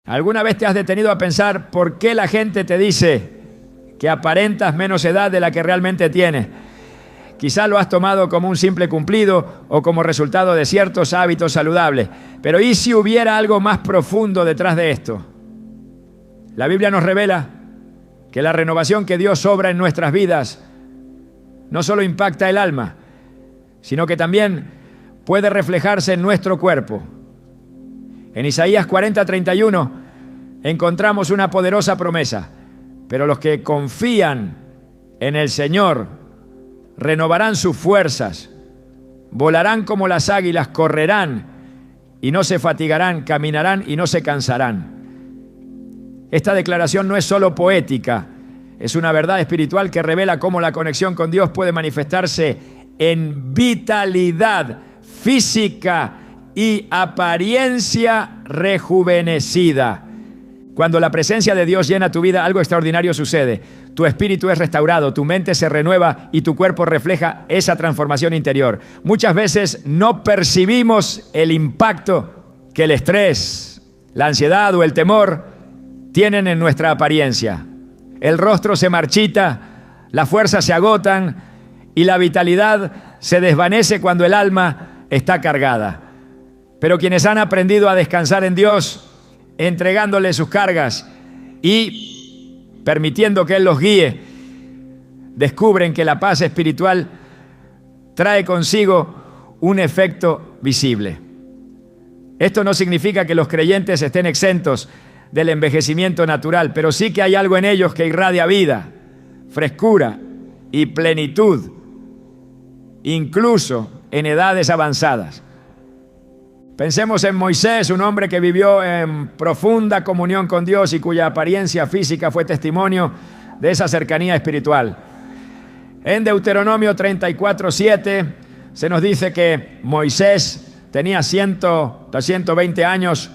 ¿Alguna vez te has detenido a pensar por qué la gente te dice que aparentas menos edad de la que realmente tienes? Quizá lo has tomado como un simple cumplido o como resultado de ciertos hábitos saludables. Pero ¿y si hubiera algo más profundo detrás de esto? La Biblia nos revela que la renovación que Dios obra en nuestras vidas no solo impacta el alma, sino que también puede reflejarse en nuestro cuerpo. En Isaías 40:31 encontramos una poderosa promesa. Pero los que confían en el Señor renovarán sus fuerzas, volarán como las águilas, correrán y no se fatigarán, caminarán y no se cansarán. Esta declaración no es solo poética, es una verdad espiritual que revela cómo la conexión con Dios puede manifestarse en vitalidad física y apariencia rejuvenecida. Cuando la presencia de Dios llena tu vida, algo extraordinario sucede. Tu espíritu es restaurado, tu mente se renueva y tu cuerpo refleja esa transformación interior. Muchas veces no percibimos el impacto que el estrés, la ansiedad o el temor tienen en nuestra apariencia. El rostro se marchita, las fuerzas se agotan y la vitalidad se desvanece cuando el alma está cargada. Pero quienes han aprendido a descansar en Dios, entregándole sus cargas y permitiendo que Él los guíe, descubren que la paz espiritual trae consigo un efecto visible. Esto no significa que los creyentes estén exentos del envejecimiento natural, pero sí que hay algo en ellos que irradia vida, frescura y plenitud, incluso en edades avanzadas. Pensemos en Moisés, un hombre que vivió en profunda comunión con Dios y cuya apariencia física fue testimonio de esa cercanía espiritual. En Deuteronomio 34:7 se nos dice que Moisés tenía 120 años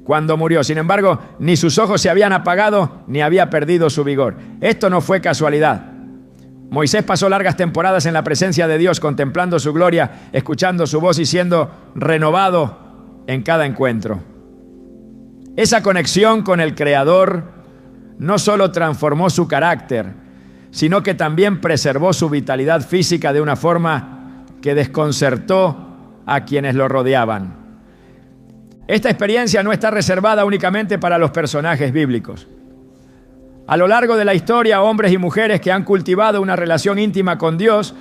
cuando murió. Sin embargo, ni sus ojos se habían apagado ni había perdido su vigor. Esto no fue casualidad. Moisés pasó largas temporadas en la presencia de Dios, contemplando su gloria, escuchando su voz y siendo renovado en cada encuentro. Esa conexión con el Creador no solo transformó su carácter, sino que también preservó su vitalidad física de una forma que desconcertó a quienes lo rodeaban. Esta experiencia no está reservada únicamente para los personajes bíblicos. A lo largo de la historia, hombres y mujeres que han cultivado una relación íntima con Dios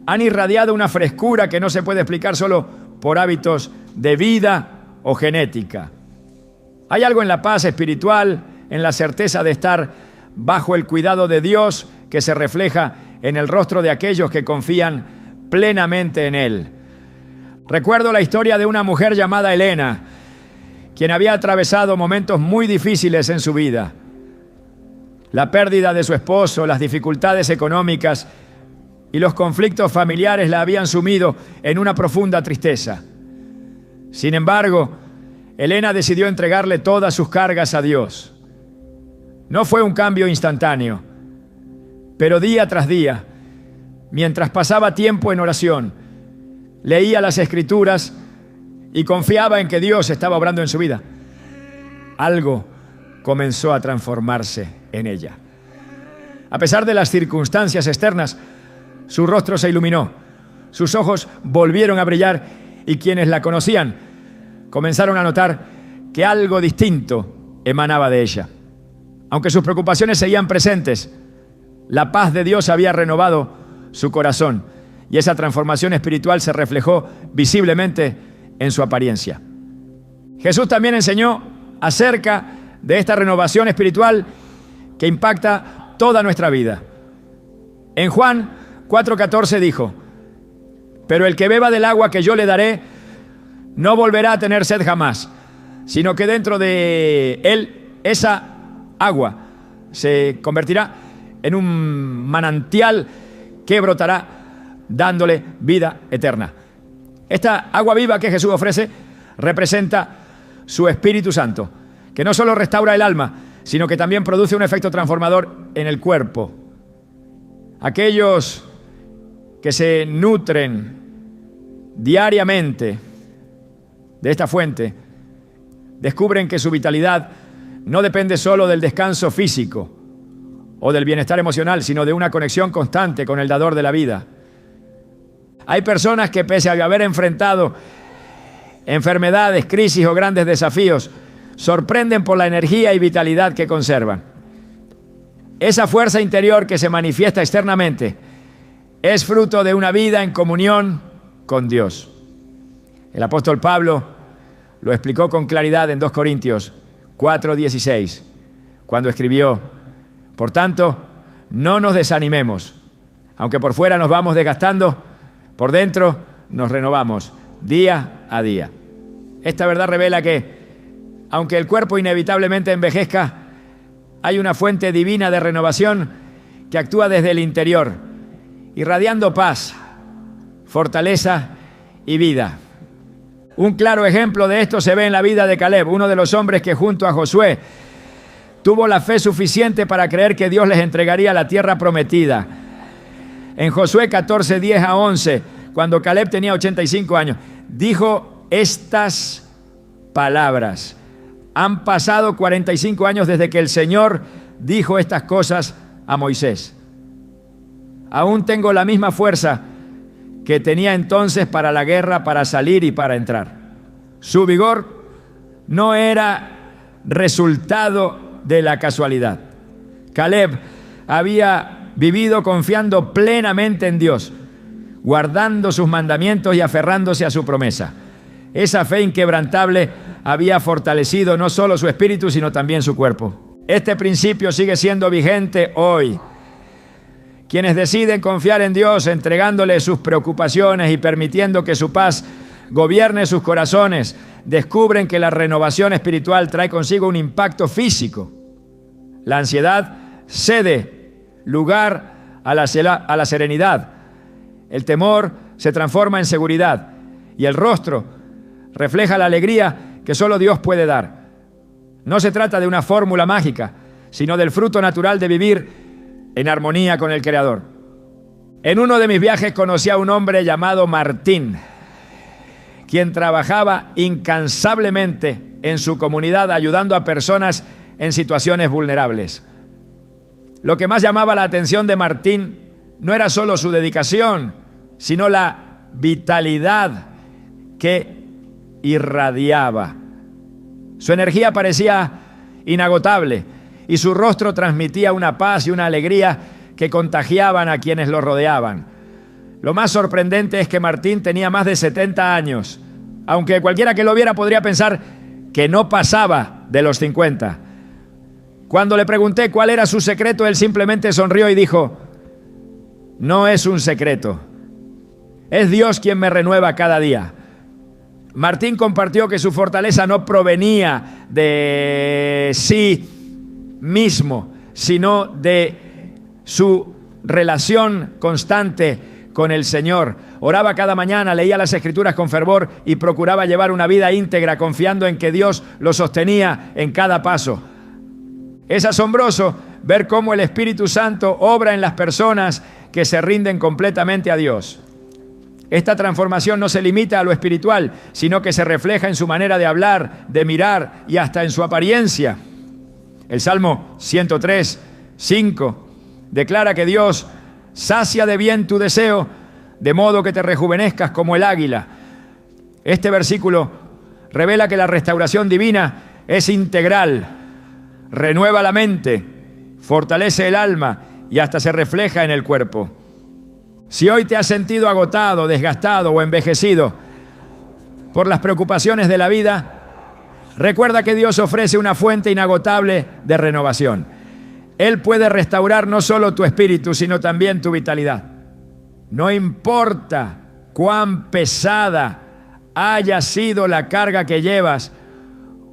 han irradiado una frescura que no se puede explicar solo por hábitos de vida o genética. Hay algo en la paz espiritual, en la certeza de estar bajo el cuidado de Dios que se refleja en el rostro de aquellos que confían plenamente en Él. Recuerdo la historia de una mujer llamada Elena, quien había atravesado momentos muy difíciles en su vida. La pérdida de su esposo, las dificultades económicas y los conflictos familiares la habían sumido en una profunda tristeza. Sin embargo, Elena decidió entregarle todas sus cargas a Dios. No fue un cambio instantáneo, pero día tras día, mientras pasaba tiempo en oración, leía las Escrituras y confiaba en que Dios estaba obrando en su vida, algo comenzó a transformarse en ella. A pesar de las circunstancias externas, su rostro se iluminó, sus ojos volvieron a brillar y quienes la conocían comenzaron a notar que algo distinto emanaba de ella. Aunque sus preocupaciones seguían presentes, la paz de Dios había renovado su corazón y esa transformación espiritual se reflejó visiblemente en su apariencia. Jesús también enseñó acerca de esta renovación espiritual que impacta toda nuestra vida. En Juan 4:14 dijo: pero el que beba del agua que yo le daré no volverá a tener sed jamás, sino que dentro de él esa agua se convertirá en un manantial que brotará dándole vida eterna. Esta agua viva que Jesús ofrece representa su Espíritu Santo, que no solo restaura el alma, sino que también produce un efecto transformador en el cuerpo. Aquellos que se nutren diariamente de esta fuente descubren que su vitalidad no depende solo del descanso físico o del bienestar emocional, sino de una conexión constante con el dador de la vida. Hay personas que, pese a haber enfrentado enfermedades, crisis o grandes desafíos, sorprenden por la energía y vitalidad que conservan. Esa fuerza interior que se manifiesta externamente es fruto de una vida en comunión con Dios. El apóstol Pablo lo explicó con claridad en 2 Corintios 4:16, cuando escribió: por tanto, no nos desanimemos, aunque por fuera nos vamos desgastando, por dentro nos renovamos día a día. Esta verdad revela que, aunque el cuerpo inevitablemente envejezca, hay una fuente divina de renovación que actúa desde el interior, irradiando paz, fortaleza y vida. Un claro ejemplo de esto se ve en la vida de Caleb, uno de los hombres que junto a Josué tuvo la fe suficiente para creer que Dios les entregaría la tierra prometida. En Josué 14:10-11, cuando Caleb tenía 85 años, dijo estas palabras: han pasado 45 años desde que el Señor dijo estas cosas a Moisés. Aún tengo la misma fuerza que tenía entonces para la guerra, para salir y para entrar. Su vigor no era resultado de la casualidad. Caleb había vivido confiando plenamente en Dios, guardando sus mandamientos y aferrándose a su promesa. Esa fe inquebrantable había fortalecido no solo su espíritu, sino también su cuerpo. Este principio sigue siendo vigente hoy. Quienes deciden confiar en Dios, entregándole sus preocupaciones y permitiendo que su paz gobierne sus corazones, descubren que la renovación espiritual trae consigo un impacto físico. La ansiedad cede lugar a la serenidad. El temor se transforma en seguridad y el rostro refleja la alegría que solo Dios puede dar. No se trata de una fórmula mágica, sino del fruto natural de vivir en armonía con el Creador. En uno de mis viajes conocí a un hombre llamado Martín, quien trabajaba incansablemente en su comunidad ayudando a personas en situaciones vulnerables. Lo que más llamaba la atención de Martín no era solo su dedicación, sino la vitalidad que irradiaba. Su energía parecía inagotable y su rostro transmitía una paz y una alegría que contagiaban a quienes lo rodeaban. Lo más sorprendente es que Martín tenía más de 70 años, aunque cualquiera que lo viera podría pensar que no pasaba de los 50. Cuando le pregunté cuál era su secreto, él simplemente sonrió y dijo: no es un secreto, es Dios quien me renueva cada día. Martín compartió que su fortaleza no provenía de sí mismo, sino de su relación constante con el Señor. Oraba cada mañana, leía las Escrituras con fervor y procuraba llevar una vida íntegra, confiando en que Dios lo sostenía en cada paso. Es asombroso ver cómo el Espíritu Santo obra en las personas que se rinden completamente a Dios. Esta transformación no se limita a lo espiritual, sino que se refleja en su manera de hablar, de mirar y hasta en su apariencia. El Salmo 103:5 declara que Dios sacia de bien tu deseo, de modo que te rejuvenezcas como el águila. Este versículo revela que la restauración divina es integral, renueva la mente, fortalece el alma y hasta se refleja en el cuerpo. Si hoy te has sentido agotado, desgastado o envejecido por las preocupaciones de la vida, recuerda que Dios ofrece una fuente inagotable de renovación. Él puede restaurar no solo tu espíritu, sino también tu vitalidad. No importa cuán pesada haya sido la carga que llevas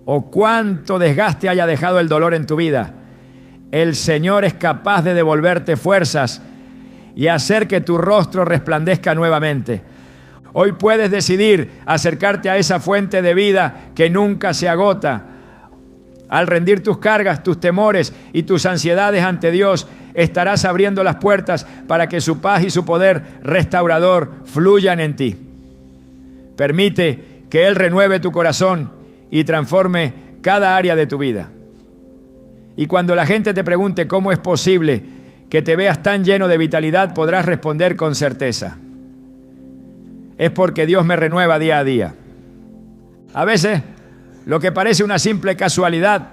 o cuánto desgaste haya dejado el dolor en tu vida, el Señor es capaz de devolverte fuerzas y hacer que tu rostro resplandezca nuevamente. Hoy puedes decidir acercarte a esa fuente de vida que nunca se agota. Al rendir tus cargas, tus temores y tus ansiedades ante Dios, estarás abriendo las puertas para que su paz y su poder restaurador fluyan en ti. Permite que Él renueve tu corazón y transforme cada área de tu vida. Y cuando la gente te pregunte cómo es posible que te veas tan lleno de vitalidad, podrás responder con certeza: es porque Dios me renueva día a día. A veces, lo que parece una simple casualidad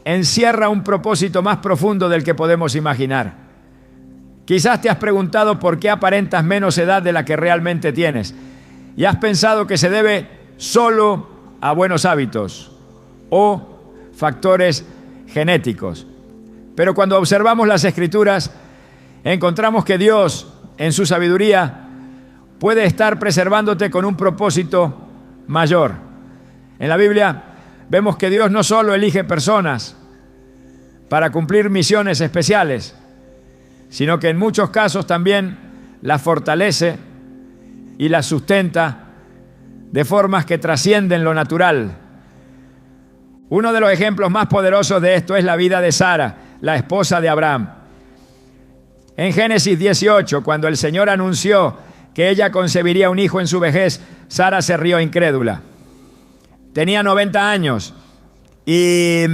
encierra un propósito más profundo del que podemos imaginar. Quizás te has preguntado por qué aparentas menos edad de la que realmente tienes y has pensado que se debe solo a buenos hábitos o factores genéticos. Pero cuando observamos las Escrituras, encontramos que Dios, en su sabiduría, puede estar preservándote con un propósito mayor. En la Biblia vemos que Dios no solo elige personas para cumplir misiones especiales, sino que en muchos casos también las fortalece y las sustenta de formas que trascienden lo natural. Uno de los ejemplos más poderosos de esto es la vida de Sara, la esposa de Abraham. En Génesis 18, cuando el Señor anunció que ella concebiría un hijo en su vejez, Sara se rió incrédula. Tenía 90 años y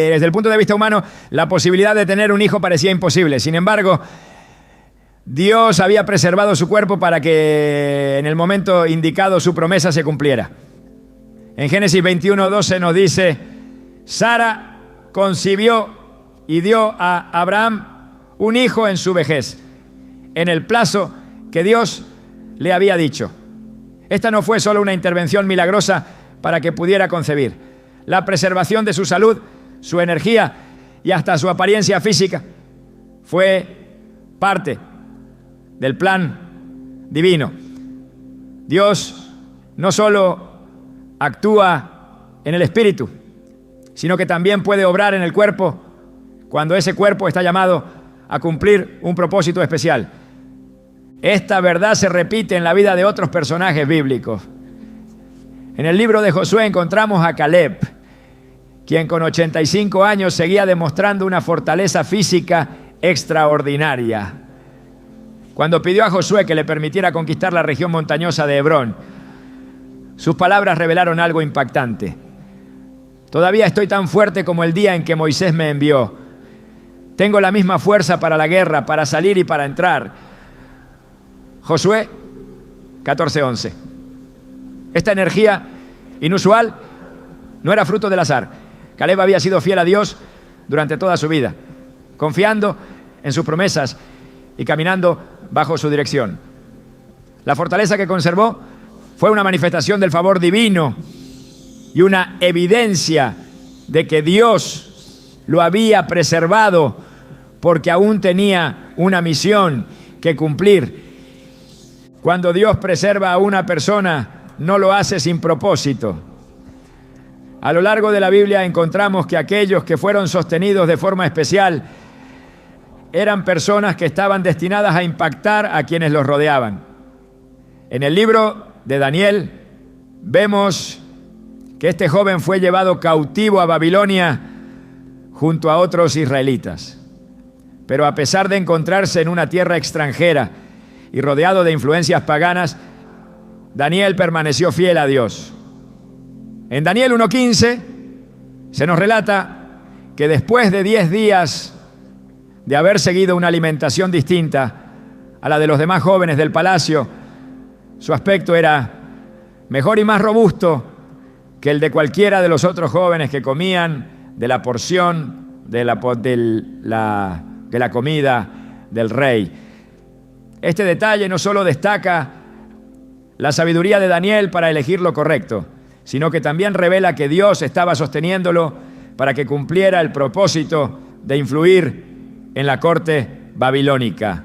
desde el punto de vista humano, la posibilidad de tener un hijo parecía imposible. Sin embargo, Dios había preservado su cuerpo para que en el momento indicado su promesa se cumpliera. En Génesis 21:12 nos dice: Sara concibió y dio a Abraham un hijo en su vejez, en el plazo que Dios le había dicho. Esta no fue solo una intervención milagrosa para que pudiera concebir. La preservación de su salud, su energía y hasta su apariencia física fue parte del plan divino. Dios no solo actúa en el espíritu, sino que también puede obrar en el cuerpo cuando ese cuerpo está llamado a cumplir un propósito especial. Esta verdad se repite en la vida de otros personajes bíblicos. En el libro de Josué encontramos a Caleb, quien con 85 años seguía demostrando una fortaleza física extraordinaria. Cuando pidió a Josué que le permitiera conquistar la región montañosa de Hebrón, sus palabras revelaron algo impactante. Todavía estoy tan fuerte como el día en que Moisés me envió. Tengo la misma fuerza para la guerra, para salir y para entrar. Josué 14:11. Esta energía inusual no era fruto del azar. Caleb había sido fiel a Dios durante toda su vida, confiando en sus promesas y caminando bajo su dirección. La fortaleza que conservó fue una manifestación del favor divino y una evidencia de que Dios lo había preservado porque aún tenía una misión que cumplir. Cuando Dios preserva a una persona, no lo hace sin propósito. A lo largo de la Biblia encontramos que aquellos que fueron sostenidos de forma especial eran personas que estaban destinadas a impactar a quienes los rodeaban. En el libro de Daniel vemos que este joven fue llevado cautivo a Babilonia junto a otros israelitas. Pero a pesar de encontrarse en una tierra extranjera y rodeado de influencias paganas, Daniel permaneció fiel a Dios. En Daniel 1:15 se nos relata que después de 10 días de haber seguido una alimentación distinta a la de los demás jóvenes del palacio, su aspecto era mejor y más robusto que el de cualquiera de los otros jóvenes que comían de la porción de la comida del rey. Este detalle no solo destaca la sabiduría de Daniel para elegir lo correcto, sino que también revela que Dios estaba sosteniéndolo para que cumpliera el propósito de influir en la corte babilónica.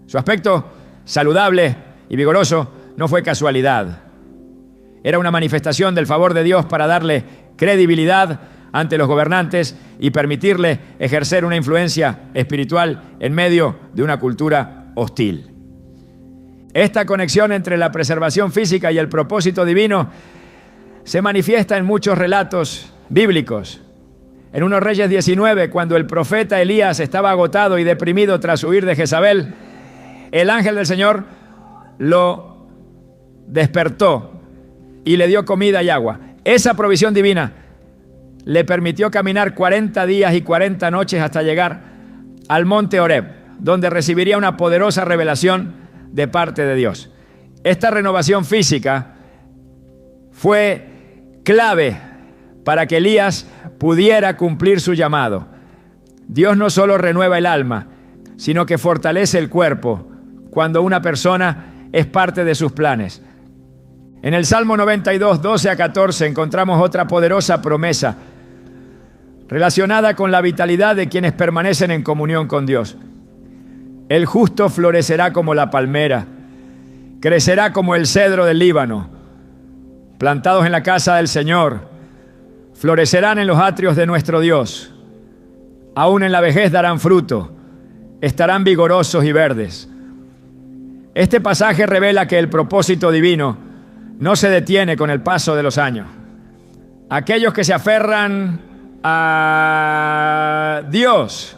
Su aspecto saludable y vigoroso no fue casualidad. Era una manifestación del favor de Dios para darle credibilidad ante los gobernantes y permitirle ejercer una influencia espiritual en medio de una cultura hostil. Esta conexión entre la preservación física y el propósito divino se manifiesta en muchos relatos bíblicos. En 1 Reyes 19, cuando el profeta Elías estaba agotado y deprimido tras huir de Jezabel, el ángel del Señor lo despertó y le dio comida y agua. Esa provisión divina le permitió caminar 40 días y 40 noches hasta llegar al monte Horeb, donde recibiría una poderosa revelación de parte de Dios. Esta renovación física fue clave para que Elías pudiera cumplir su llamado. Dios no solo renueva el alma, sino que fortalece el cuerpo cuando una persona es parte de sus planes. En el Salmo 92, 12 a 14 encontramos otra poderosa promesa relacionada con la vitalidad de quienes permanecen en comunión con Dios. El justo florecerá como la palmera, crecerá como el cedro del Líbano, plantados en la casa del Señor, florecerán en los atrios de nuestro Dios. Aún en la vejez darán fruto, estarán vigorosos y verdes. Este pasaje revela que el propósito divino no se detiene con el paso de los años. Aquellos que se aferran a Dios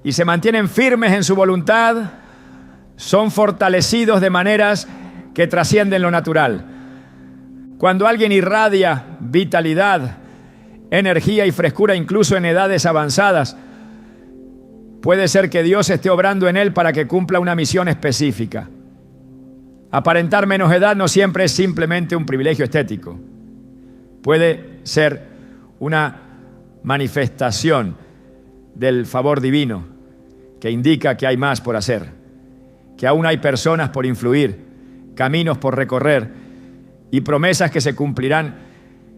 y se mantienen firmes en su voluntad son fortalecidos de maneras que trascienden lo natural. Cuando alguien irradia vitalidad, energía y frescura incluso en edades avanzadas, puede ser que Dios esté obrando en él para que cumpla una misión específica. Aparentar menos edad no siempre es simplemente un privilegio estético. Puede ser una manifestación del favor divino que indica que hay más por hacer, que aún hay personas por influir, caminos por recorrer y promesas que se cumplirán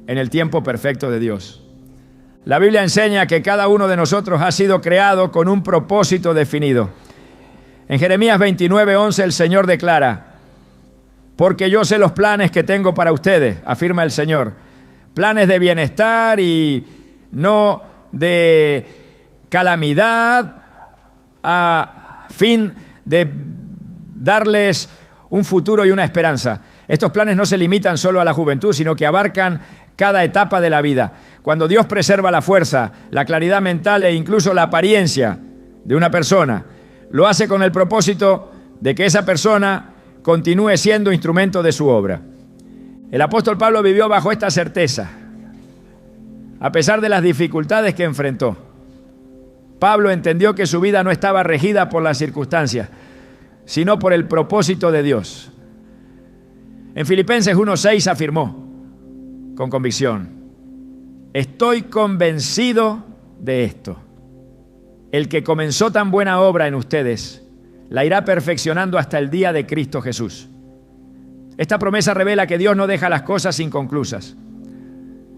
en el tiempo perfecto de Dios. La Biblia enseña que cada uno de nosotros ha sido creado con un propósito definido. En Jeremías 29:11 el Señor declara: porque yo sé los planes que tengo para ustedes, afirma el Señor, planes de bienestar y no de calamidad, a fin de darles un futuro y una esperanza. Estos planes no se limitan solo a la juventud, sino que abarcan cada etapa de la vida. Cuando Dios preserva la fuerza, la claridad mental e incluso la apariencia de una persona, lo hace con el propósito de que esa persona continúe siendo instrumento de su obra. El apóstol Pablo vivió bajo esta certeza, a pesar de las dificultades que enfrentó. Pablo entendió que su vida no estaba regida por las circunstancias, sino por el propósito de Dios. En Filipenses 1:6 afirmó con convicción: estoy convencido de esto. El que comenzó tan buena obra en ustedes, la irá perfeccionando hasta el día de Cristo Jesús. Esta promesa revela que Dios no deja las cosas inconclusas.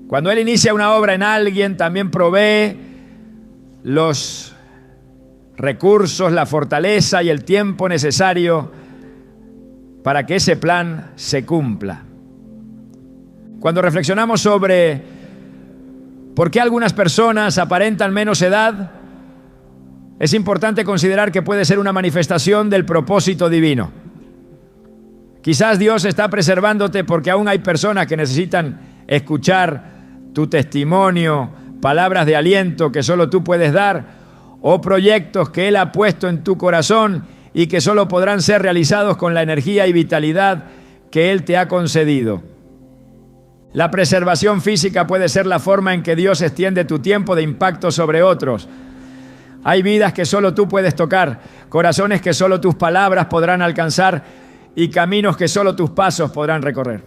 Cuando Él inicia una obra en alguien, también provee los recursos, la fortaleza y el tiempo necesario para que ese plan se cumpla. Cuando reflexionamos sobre por qué algunas personas aparentan menos edad, es importante considerar que puede ser una manifestación del propósito divino. Quizás Dios está preservándote porque aún hay personas que necesitan escuchar tu testimonio, palabras de aliento que solo tú puedes dar, o proyectos que Él ha puesto en tu corazón y que solo podrán ser realizados con la energía y vitalidad que Él te ha concedido. La preservación física puede ser la forma en que Dios extiende tu tiempo de impacto sobre otros. Hay vidas que solo tú puedes tocar, corazones que solo tus palabras podrán alcanzar y caminos que solo tus pasos podrán recorrer.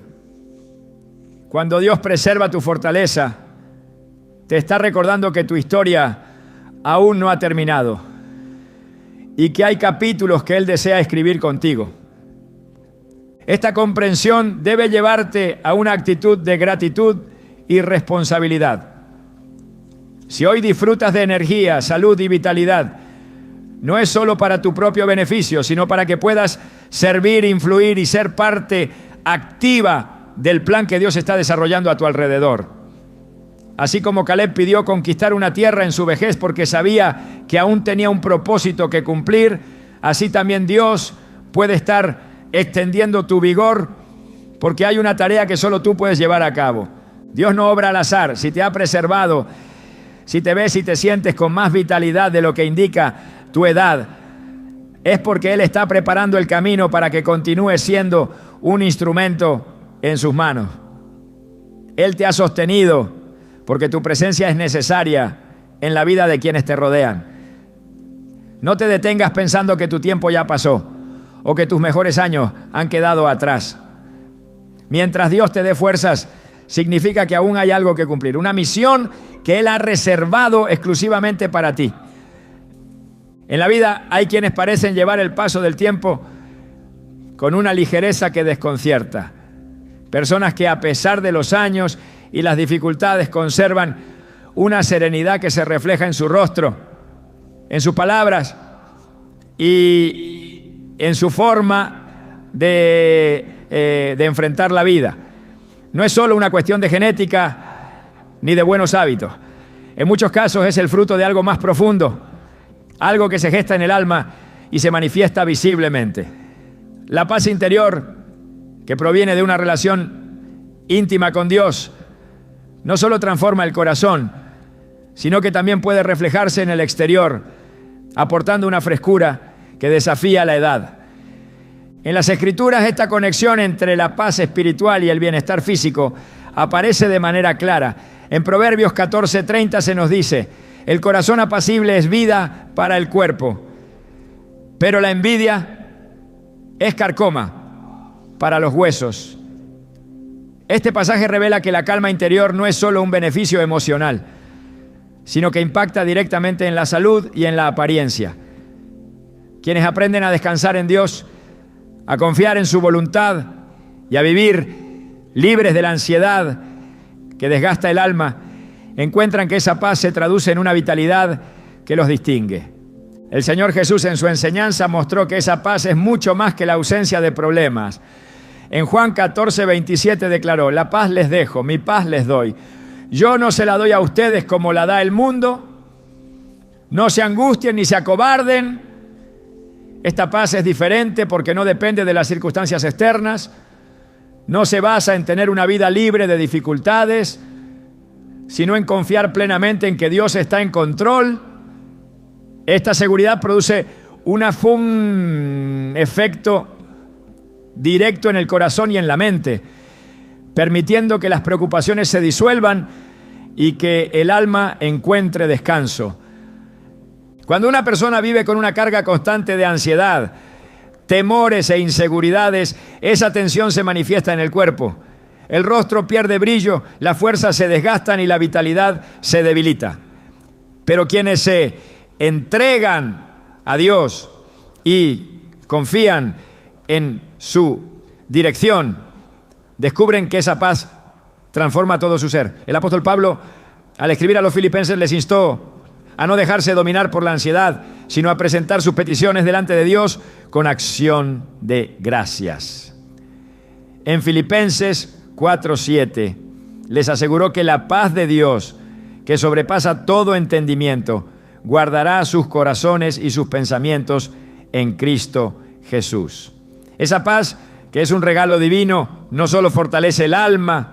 Cuando Dios preserva tu fortaleza, te está recordando que tu historia aún no ha terminado y que hay capítulos que Él desea escribir contigo. Esta comprensión debe llevarte a una actitud de gratitud y responsabilidad. Si hoy disfrutas de energía, salud y vitalidad, no es solo para tu propio beneficio, sino para que puedas servir, influir y ser parte activa del plan que Dios está desarrollando a tu alrededor. Así como Caleb pidió conquistar una tierra en su vejez porque sabía que aún tenía un propósito que cumplir, así también Dios puede estar extendiendo tu vigor porque hay una tarea que solo tú puedes llevar a cabo. Dios no obra al azar. Si te ha preservado, si te ves y te sientes con más vitalidad de lo que indica tu edad, es porque Él está preparando el camino para que continúes siendo un instrumento en sus manos. Él te ha sostenido porque tu presencia es necesaria en la vida de quienes te rodean. No te detengas pensando que tu tiempo ya pasó o que tus mejores años han quedado atrás. Mientras Dios te dé fuerzas, significa que aún hay algo que cumplir, una misión que Él ha reservado exclusivamente para ti. En la vida hay quienes parecen llevar el paso del tiempo con una ligereza que desconcierta. Personas que a pesar de los años y las dificultades conservan una serenidad que se refleja en su rostro, en sus palabras y en su forma de enfrentar la vida. No es solo una cuestión de genética ni de buenos hábitos. En muchos casos es el fruto de algo más profundo, algo que se gesta en el alma y se manifiesta visiblemente. La paz interior que proviene de una relación íntima con Dios no solo transforma el corazón, sino que también puede reflejarse en el exterior, aportando una frescura que desafía la edad. En las Escrituras, esta conexión entre la paz espiritual y el bienestar físico aparece de manera clara. En Proverbios 14:30 se nos dice: el corazón apacible es vida para el cuerpo, pero la envidia es carcoma para los huesos. Este pasaje revela que la calma interior no es solo un beneficio emocional, sino que impacta directamente en la salud y en la apariencia. Quienes aprenden a descansar en Dios, a confiar en su voluntad y a vivir libres de la ansiedad que desgasta el alma, encuentran que esa paz se traduce en una vitalidad que los distingue. El Señor Jesús en su enseñanza mostró que esa paz es mucho más que la ausencia de problemas. En Juan 14:27 declaró: la paz les dejo, mi paz les doy. Yo no se la doy a ustedes como la da el mundo. No se angustien ni se acobarden. Esta paz es diferente porque no depende de las circunstancias externas. No se basa en tener una vida libre de dificultades, sino en confiar plenamente en que Dios está en control. Esta seguridad produce un efecto directo en el corazón y en la mente, permitiendo que las preocupaciones se disuelvan y que el alma encuentre descanso. Cuando una persona vive con una carga constante de ansiedad, temores e inseguridades, esa tensión se manifiesta en el cuerpo. El rostro pierde brillo, las fuerzas se desgastan y la vitalidad se debilita. Pero quienes se entregan a Dios y confían en su dirección, descubren que esa paz transforma todo su ser. El apóstol Pablo, al escribir a los filipenses, les instó a no dejarse dominar por la ansiedad, sino a presentar sus peticiones delante de Dios con acción de gracias. En Filipenses 4:7 les aseguró que la paz de Dios, que sobrepasa todo entendimiento, guardará sus corazones y sus pensamientos en Cristo Jesús. Esa paz, que es un regalo divino, no solo fortalece el alma,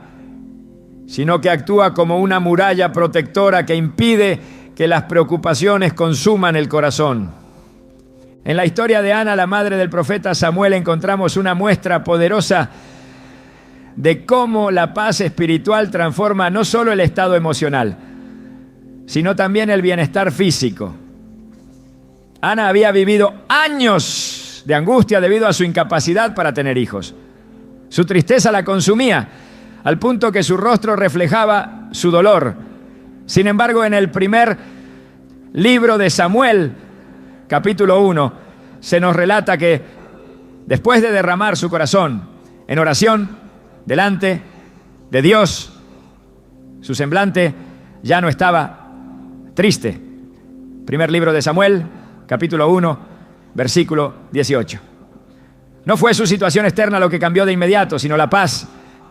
sino que actúa como una muralla protectora que impide que las preocupaciones consuman el corazón. En la historia de Ana, la madre del profeta Samuel, encontramos una muestra poderosa de cómo la paz espiritual transforma no solo el estado emocional, sino también el bienestar físico. Ana había vivido años de angustia debido a su incapacidad para tener hijos. Su tristeza la consumía, al punto que su rostro reflejaba su dolor. Sin embargo, en el primer libro de Samuel, capítulo 1, se nos relata que después de derramar su corazón en oración delante de Dios, su semblante ya no estaba triste. Primer libro de Samuel, capítulo 1, versículo 18. No fue su situación externa lo que cambió de inmediato, sino la paz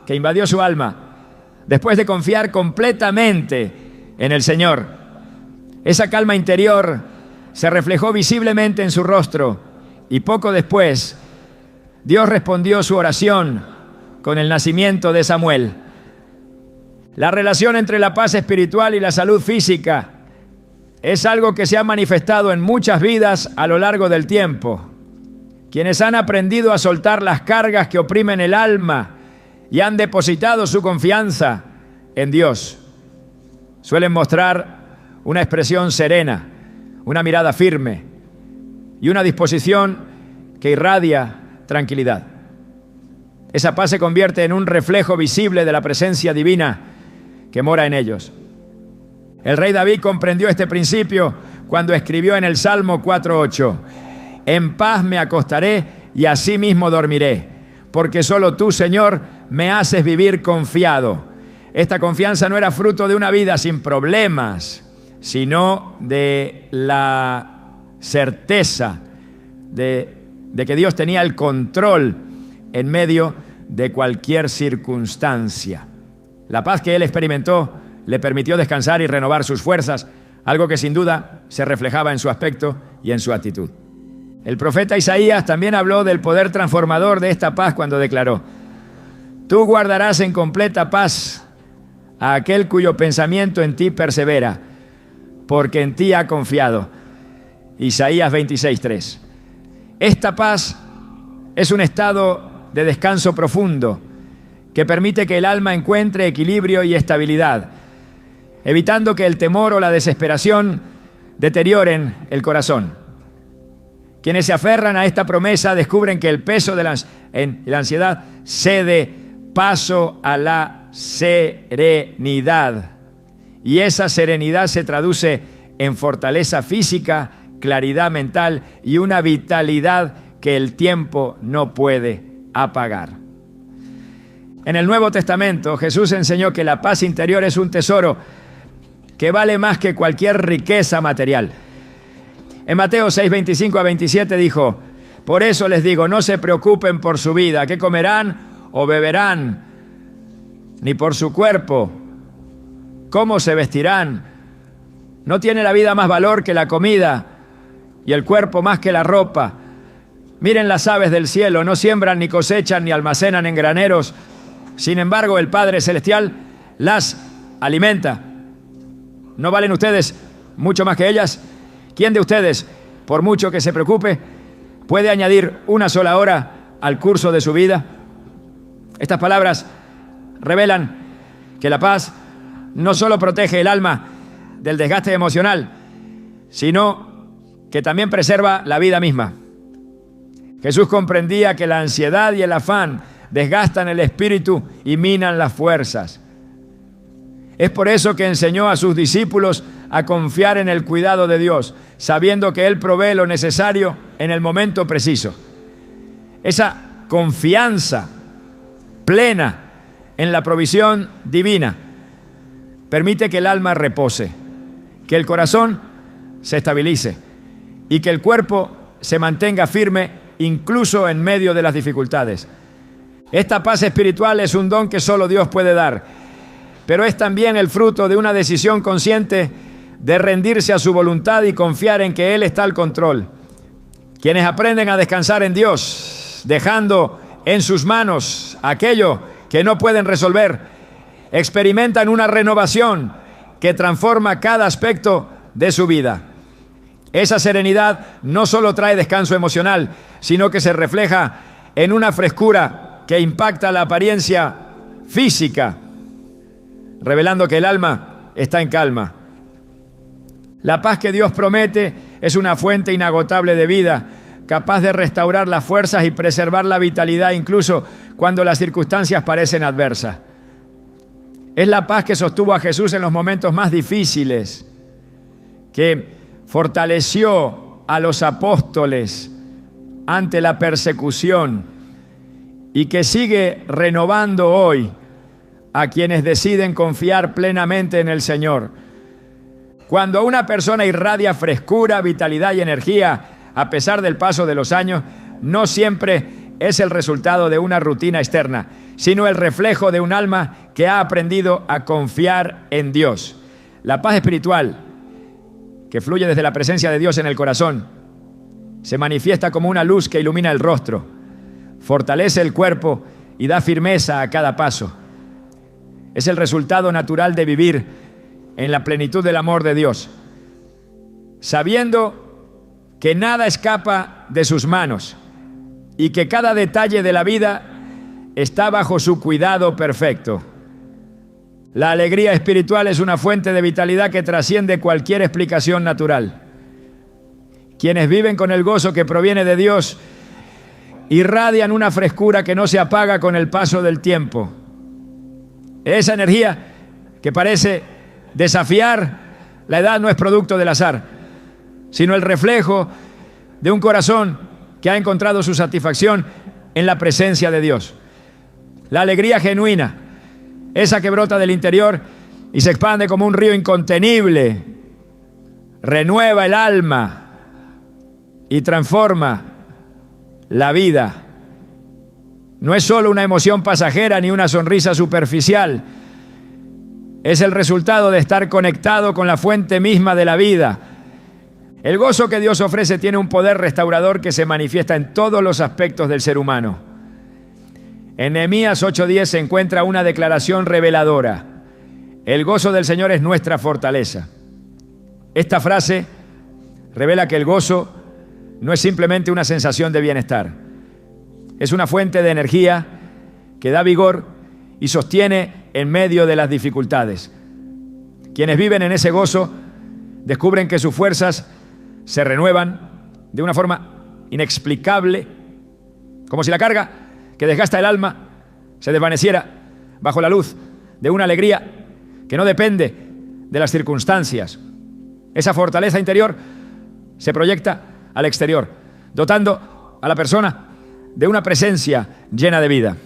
que invadió su alma después de confiar completamente en el Señor. Esa calma interior se reflejó visiblemente en su rostro y poco después Dios respondió su oración con el nacimiento de Samuel. La relación entre la paz espiritual y la salud física es algo que se ha manifestado en muchas vidas a lo largo del tiempo. Quienes han aprendido a soltar las cargas que oprimen el alma y han depositado su confianza en Dios, suelen mostrar una expresión serena, una mirada firme y una disposición que irradia tranquilidad. Esa paz se convierte en un reflejo visible de la presencia divina que mora en ellos. El rey David comprendió este principio cuando escribió en el Salmo 4:8: en paz me acostaré y asimismo dormiré, porque solo tú, Señor, me haces vivir confiado. Esta confianza no era fruto de una vida sin problemas, sino de la certeza de que Dios tenía el control en medio de cualquier circunstancia. La paz que él experimentó le permitió descansar y renovar sus fuerzas, algo que sin duda se reflejaba en su aspecto y en su actitud. El profeta Isaías también habló del poder transformador de esta paz cuando declaró: tú guardarás en completa paz a aquel cuyo pensamiento en ti persevera, porque en ti ha confiado. Isaías 26:3. Esta paz es un estado de descanso profundo que permite que el alma encuentre equilibrio y estabilidad, evitando que el temor o la desesperación deterioren el corazón. Quienes se aferran a esta promesa descubren que el peso de la ansiedad cede paso a la serenidad. Y esa serenidad se traduce en fortaleza física, claridad mental y una vitalidad que el tiempo no puede apagar. En el Nuevo Testamento, Jesús enseñó que la paz interior es un tesoro que vale más que cualquier riqueza material. En Mateo 6:25-27 dijo: por eso les digo, no se preocupen por su vida, qué comerán o beberán, ni por su cuerpo, cómo se vestirán. ¿No tiene la vida más valor que la comida y el cuerpo más que la ropa? Miren las aves del cielo, no siembran, ni cosechan, ni almacenan en graneros. Sin embargo, el Padre Celestial las alimenta. ¿No valen ustedes mucho más que ellas? ¿Quién de ustedes, por mucho que se preocupe, puede añadir una sola hora al curso de su vida? Estas palabras revelan que la paz no solo protege el alma del desgaste emocional, sino que también preserva la vida misma. Jesús comprendía que la ansiedad y el afán desgastan el espíritu y minan las fuerzas. Es por eso que enseñó a sus discípulos a confiar en el cuidado de Dios, sabiendo que Él provee lo necesario en el momento preciso. Esa confianza plena en la provisión divina permite que el alma repose, que el corazón se estabilice y que el cuerpo se mantenga firme incluso en medio de las dificultades. Esta paz espiritual es un don que solo Dios puede dar, pero es también el fruto de una decisión consciente de rendirse a su voluntad y confiar en que Él está al control. Quienes aprenden a descansar en Dios, dejando en sus manos aquello que no pueden resolver, experimentan una renovación que transforma cada aspecto de su vida. Esa serenidad no solo trae descanso emocional, sino que se refleja en una frescura que impacta la apariencia física, revelando que el alma está en calma. La paz que Dios promete es una fuente inagotable de vida, capaz de restaurar las fuerzas y preservar la vitalidad incluso cuando las circunstancias parecen adversas. Es la paz que sostuvo a Jesús en los momentos más difíciles, que fortaleció a los apóstoles ante la persecución y que sigue renovando hoy a quienes deciden confiar plenamente en el Señor. Cuando una persona irradia frescura, vitalidad y energía a pesar del paso de los años, no siempre es el resultado de una rutina externa, sino el reflejo de un alma que ha aprendido a confiar en Dios. La paz espiritual que fluye desde la presencia de Dios en el corazón se manifiesta como una luz que ilumina el rostro, fortalece el cuerpo y da firmeza a cada paso. Es el resultado natural de vivir en la plenitud del amor de Dios, sabiendo que nada escapa de sus manos y que cada detalle de la vida está bajo su cuidado perfecto. La alegría espiritual es una fuente de vitalidad que trasciende cualquier explicación natural. Quienes viven con el gozo que proviene de Dios irradian una frescura que no se apaga con el paso del tiempo. Esa energía que parece desafiar la edad no es producto del azar, sino el reflejo de un corazón que ha encontrado su satisfacción en la presencia de Dios. La alegría genuina, esa que brota del interior y se expande como un río incontenible, renueva el alma y transforma la vida. No es solo una emoción pasajera ni una sonrisa superficial. Es el resultado de estar conectado con la fuente misma de la vida. El gozo que Dios ofrece tiene un poder restaurador que se manifiesta en todos los aspectos del ser humano. En Nehemías 8:10 se encuentra una declaración reveladora. El gozo del Señor es nuestra fortaleza. Esta frase revela que el gozo no es simplemente una sensación de bienestar. Es una fuente de energía que da vigor y sostiene en medio de las dificultades. Quienes viven en ese gozo descubren que sus fuerzas se renuevan de una forma inexplicable, como si la carga que desgasta el alma se desvaneciera bajo la luz de una alegría que no depende de las circunstancias. Esa fortaleza interior se proyecta al exterior, dotando a la persona de una presencia llena de vida.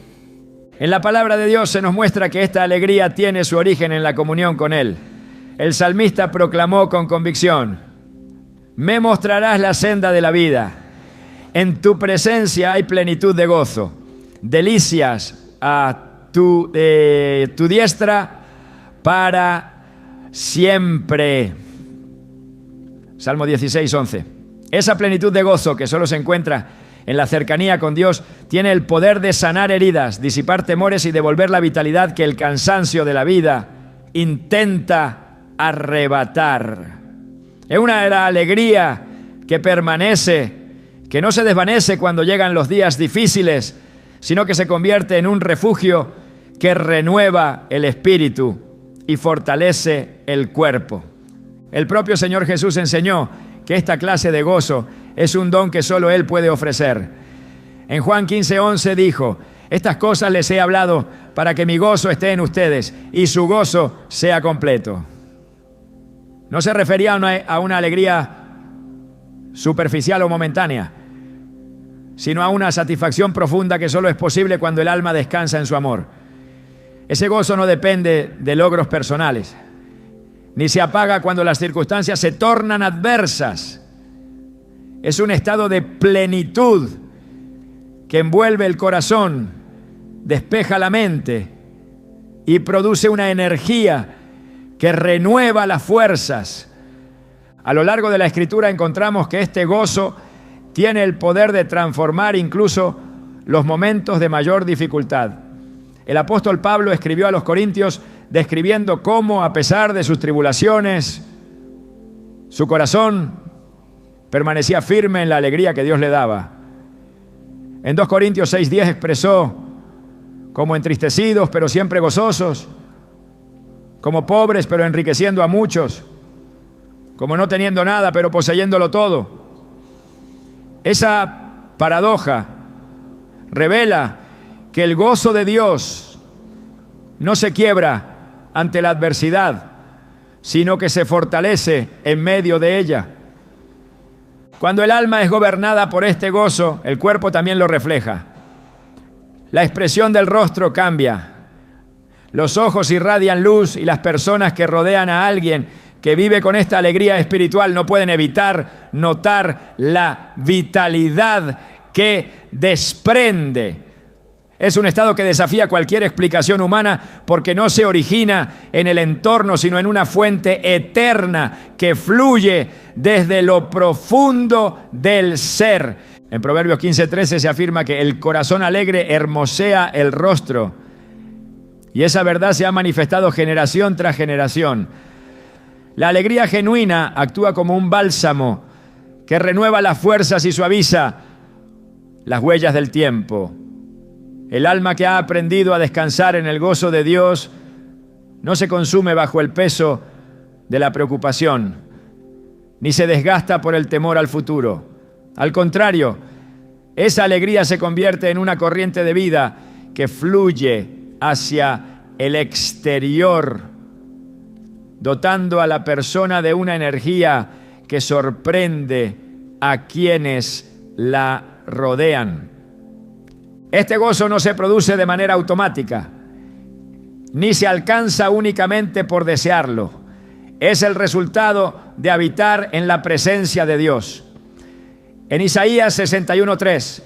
En la palabra de Dios se nos muestra que esta alegría tiene su origen en la comunión con Él. El salmista proclamó con convicción: me mostrarás la senda de la vida. En tu presencia hay plenitud de gozo, delicias a tu diestra para siempre. Salmo 16:11. Esa plenitud de gozo que solo se encuentra en la cercanía con Dios tiene el poder de sanar heridas, disipar temores y devolver la vitalidad que el cansancio de la vida intenta arrebatar. Es una alegría que permanece, que no se desvanece cuando llegan los días difíciles, sino que se convierte en un refugio que renueva el espíritu y fortalece el cuerpo. El propio Señor Jesús enseñó que esta clase de gozo es un don que solo Él puede ofrecer. En Juan 15:11 dijo: estas cosas les he hablado para que mi gozo esté en ustedes y su gozo sea completo. No se refería a una alegría superficial o momentánea, sino a una satisfacción profunda que solo es posible cuando el alma descansa en su amor. Ese gozo no depende de logros personales, ni se apaga cuando las circunstancias se tornan adversas. Es un estado de plenitud que envuelve el corazón, despeja la mente y produce una energía que renueva las fuerzas. A lo largo de la Escritura encontramos que este gozo tiene el poder de transformar incluso los momentos de mayor dificultad. El apóstol Pablo escribió a los Corintios describiendo cómo, a pesar de sus tribulaciones, su corazón permanecía firme en la alegría que Dios le daba. En 2 Corintios 6:10 expresó: como entristecidos pero siempre gozosos, como pobres pero enriqueciendo a muchos, como no teniendo nada pero poseyéndolo todo. Esa paradoja revela que el gozo de Dios no se quiebra ante la adversidad, sino que se fortalece en medio de ella. Cuando el alma es gobernada por este gozo, el cuerpo también lo refleja. La expresión del rostro cambia. Los ojos irradian luz y las personas que rodean a alguien que vive con esta alegría espiritual no pueden evitar notar la vitalidad que desprende. Es un estado que desafía cualquier explicación humana porque no se origina en el entorno, sino en una fuente eterna que fluye desde lo profundo del ser. En Proverbios 15:13 se afirma que el corazón alegre hermosea el rostro. Y esa verdad se ha manifestado generación tras generación. La alegría genuina actúa como un bálsamo que renueva las fuerzas y suaviza las huellas del tiempo. El alma que ha aprendido a descansar en el gozo de Dios no se consume bajo el peso de la preocupación, ni se desgasta por el temor al futuro. Al contrario, esa alegría se convierte en una corriente de vida que fluye hacia el exterior, dotando a la persona de una energía que sorprende a quienes la rodean. Este gozo no se produce de manera automática, ni se alcanza únicamente por desearlo. Es el resultado de habitar en la presencia de Dios. En Isaías 61:3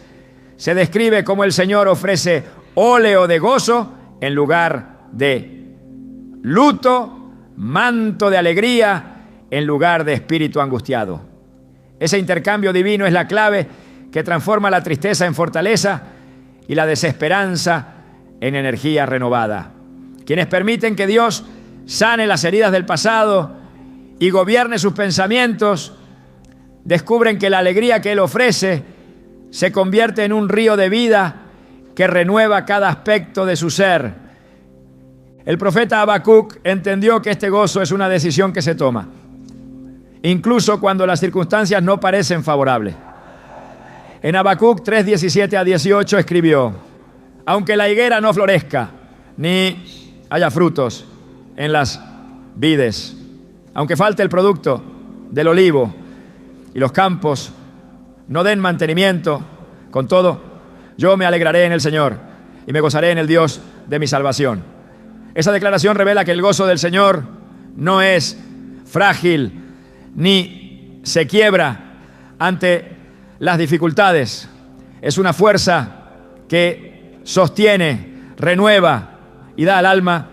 se describe cómo el Señor ofrece óleo de gozo en lugar de luto, manto de alegría en lugar de espíritu angustiado. Ese intercambio divino es la clave que transforma la tristeza en fortaleza y la desesperanza en energía renovada. Quienes permiten que Dios sane las heridas del pasado y gobierne sus pensamientos, descubren que la alegría que Él ofrece se convierte en un río de vida que renueva cada aspecto de su ser. El profeta Habacuc entendió que este gozo es una decisión que se toma, incluso cuando las circunstancias no parecen favorables. En Habacuc 3:17-18 escribió: aunque la higuera no florezca, ni haya frutos en las vides, aunque falte el producto del olivo y los campos no den mantenimiento, con todo, yo me alegraré en el Señor y me gozaré en el Dios de mi salvación. Esa declaración revela que el gozo del Señor no es frágil ni se quiebra ante las dificultades. Es una fuerza que sostiene, renueva y da al alma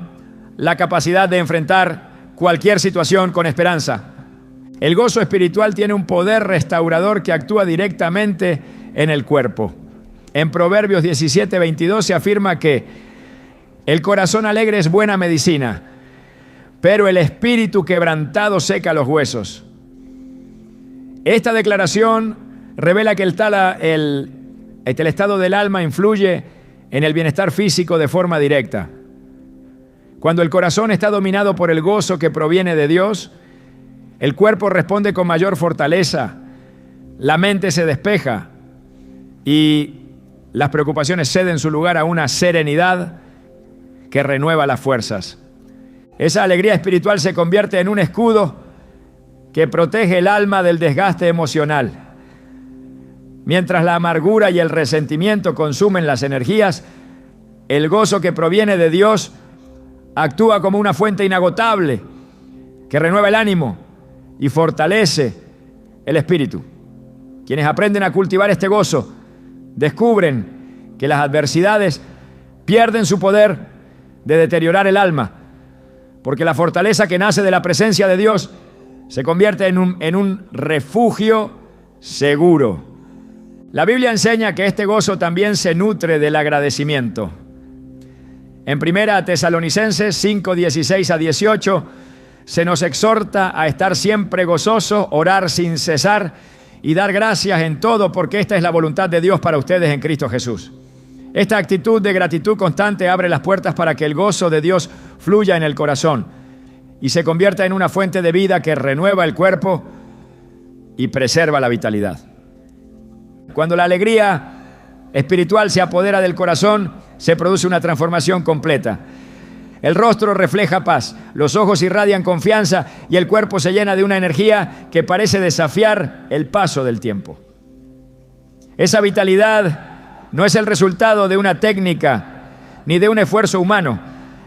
la capacidad de enfrentar cualquier situación con esperanza. El gozo espiritual tiene un poder restaurador que actúa directamente en el cuerpo. En Proverbios 17:22 se afirma que el corazón alegre es buena medicina, pero el espíritu quebrantado seca los huesos. Esta declaración revela que el estado del alma influye en el bienestar físico de forma directa. Cuando el corazón está dominado por el gozo que proviene de Dios, el cuerpo responde con mayor fortaleza, la mente se despeja y las preocupaciones ceden su lugar a una serenidad que renueva las fuerzas. Esa alegría espiritual se convierte en un escudo que protege el alma del desgaste emocional. Mientras la amargura y el resentimiento consumen las energías, el gozo que proviene de Dios actúa como una fuente inagotable que renueva el ánimo y fortalece el espíritu. Quienes aprenden a cultivar este gozo descubren que las adversidades pierden su poder de deteriorar el alma, porque la fortaleza que nace de la presencia de Dios se convierte en un refugio seguro. La Biblia enseña que este gozo también se nutre del agradecimiento. En 1 Tesalonicenses 5:16-18 se nos exhorta a estar siempre gozosos, orar sin cesar y dar gracias en todo, porque esta es la voluntad de Dios para ustedes en Cristo Jesús. Esta actitud de gratitud constante abre las puertas para que el gozo de Dios fluya en el corazón y se convierta en una fuente de vida que renueva el cuerpo y preserva la vitalidad. Cuando la alegría espiritual se apodera del corazón, se produce una transformación completa. El rostro refleja paz, los ojos irradian confianza y el cuerpo se llena de una energía que parece desafiar el paso del tiempo. Esa vitalidad no es el resultado de una técnica ni de un esfuerzo humano.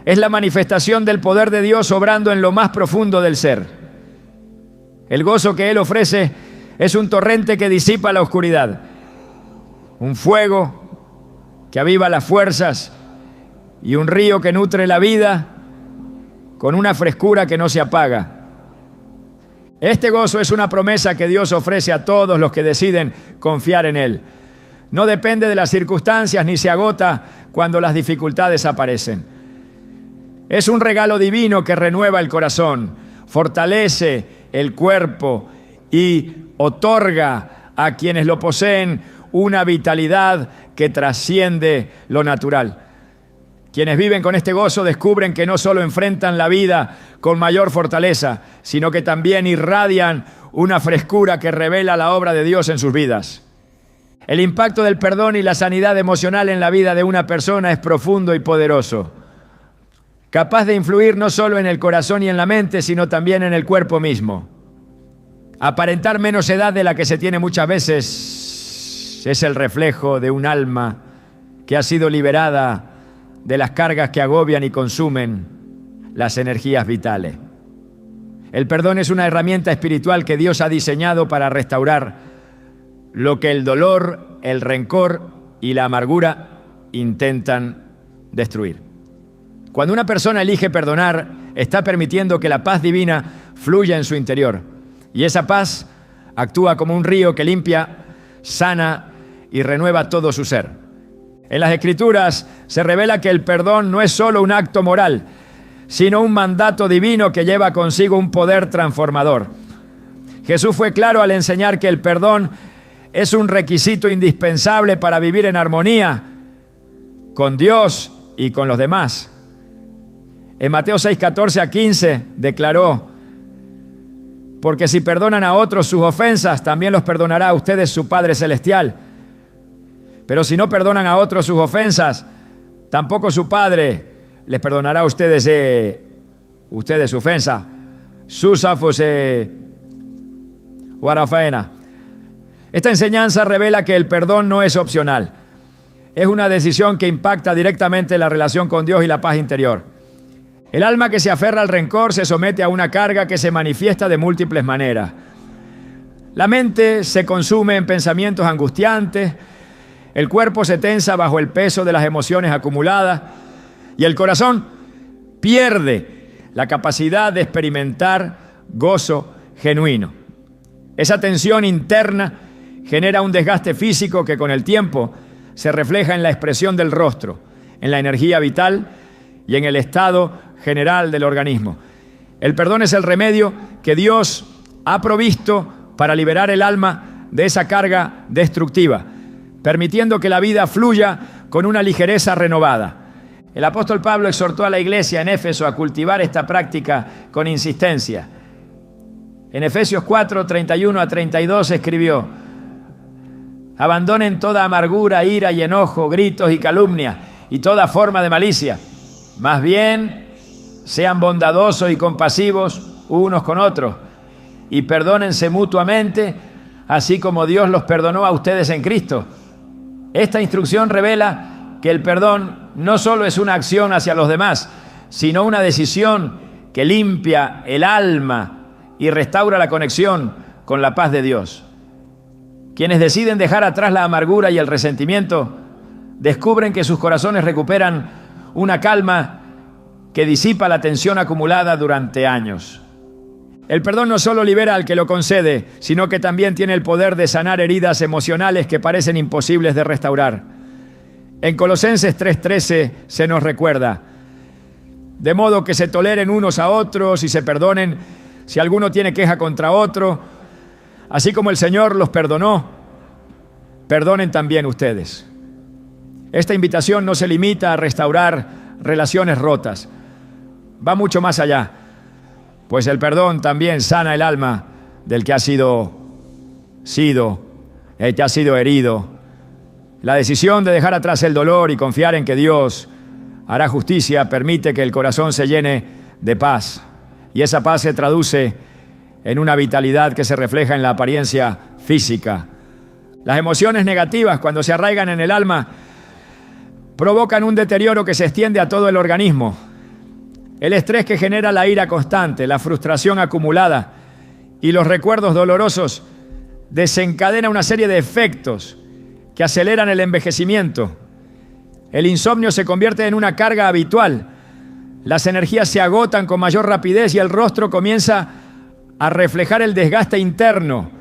Es la manifestación del poder de Dios obrando en lo más profundo del ser. El gozo que Él ofrece es un torrente que disipa la oscuridad, un fuego que aviva las fuerzas y un río que nutre la vida con una frescura que no se apaga. Este gozo es una promesa que Dios ofrece a todos los que deciden confiar en Él. No depende de las circunstancias ni se agota cuando las dificultades aparecen. Es un regalo divino que renueva el corazón, fortalece el cuerpo y otorga a quienes lo poseen una vitalidad que trasciende lo natural. Quienes viven con este gozo descubren que no solo enfrentan la vida con mayor fortaleza, sino que también irradian una frescura que revela la obra de Dios en sus vidas. El impacto del perdón y la sanidad emocional en la vida de una persona es profundo y poderoso, capaz de influir no solo en el corazón y en la mente, sino también en el cuerpo mismo. Aparentar menos edad de la que se tiene muchas veces es el reflejo de un alma que ha sido liberada de las cargas que agobian y consumen las energías vitales. El perdón es una herramienta espiritual que Dios ha diseñado para restaurar lo que el dolor, el rencor y la amargura intentan destruir. Cuando una persona elige perdonar, está permitiendo que la paz divina fluya en su interior. Y esa paz actúa como un río que limpia, sana y renueva todo su ser. En las Escrituras se revela que el perdón no es solo un acto moral, sino un mandato divino que lleva consigo un poder transformador. Jesús fue claro al enseñar que el perdón es un requisito indispensable para vivir en armonía con Dios y con los demás. En Mateo 6:14-15 declaró: porque si perdonan a otros sus ofensas, también los perdonará a ustedes su Padre Celestial. Pero si no perdonan a otros sus ofensas, tampoco su Padre les perdonará a ustedes su ofensa. Susafus Guarafena. Esta enseñanza revela que el perdón no es opcional. Es una decisión que impacta directamente la relación con Dios y la paz interior. El alma que se aferra al rencor se somete a una carga que se manifiesta de múltiples maneras. La mente se consume en pensamientos angustiantes, el cuerpo se tensa bajo el peso de las emociones acumuladas y el corazón pierde la capacidad de experimentar gozo genuino. Esa tensión interna genera un desgaste físico que con el tiempo se refleja en la expresión del rostro, en la energía vital y en el estado general del organismo. El perdón es el remedio que Dios ha provisto para liberar el alma de esa carga destructiva, permitiendo que la vida fluya con una ligereza renovada. El apóstol Pablo exhortó a la iglesia en Éfeso a cultivar esta práctica con insistencia. En Efesios 4:31-32 escribió: abandonen toda amargura, ira y enojo, gritos y calumnia y toda forma de malicia. Más bien, sean bondadosos y compasivos unos con otros y perdónense mutuamente, así como Dios los perdonó a ustedes en Cristo. Esta instrucción revela que el perdón no solo es una acción hacia los demás, sino una decisión que limpia el alma y restaura la conexión con la paz de Dios. Quienes deciden dejar atrás la amargura y el resentimiento, descubren que sus corazones recuperan una calma que disipa la tensión acumulada durante años. El perdón no solo libera al que lo concede, sino que también tiene el poder de sanar heridas emocionales que parecen imposibles de restaurar. En Colosenses 3:13 se nos recuerda: de modo que se toleren unos a otros y se perdonen si alguno tiene queja contra otro, así como el Señor los perdonó, perdonen también ustedes. Esta invitación no se limita a restaurar relaciones rotas, va mucho más allá, pues el perdón también sana el alma del que ha sido herido. La decisión de dejar atrás el dolor y confiar en que Dios hará justicia permite que el corazón se llene de paz, y esa paz se traduce en una vitalidad que se refleja en la apariencia física. Las emociones negativas, cuando se arraigan en el alma, provocan un deterioro que se extiende a todo el organismo. El estrés que genera la ira constante, la frustración acumulada y los recuerdos dolorosos desencadena una serie de efectos que aceleran el envejecimiento. El insomnio se convierte en una carga habitual. Las energías se agotan con mayor rapidez y el rostro comienza a reflejar el desgaste interno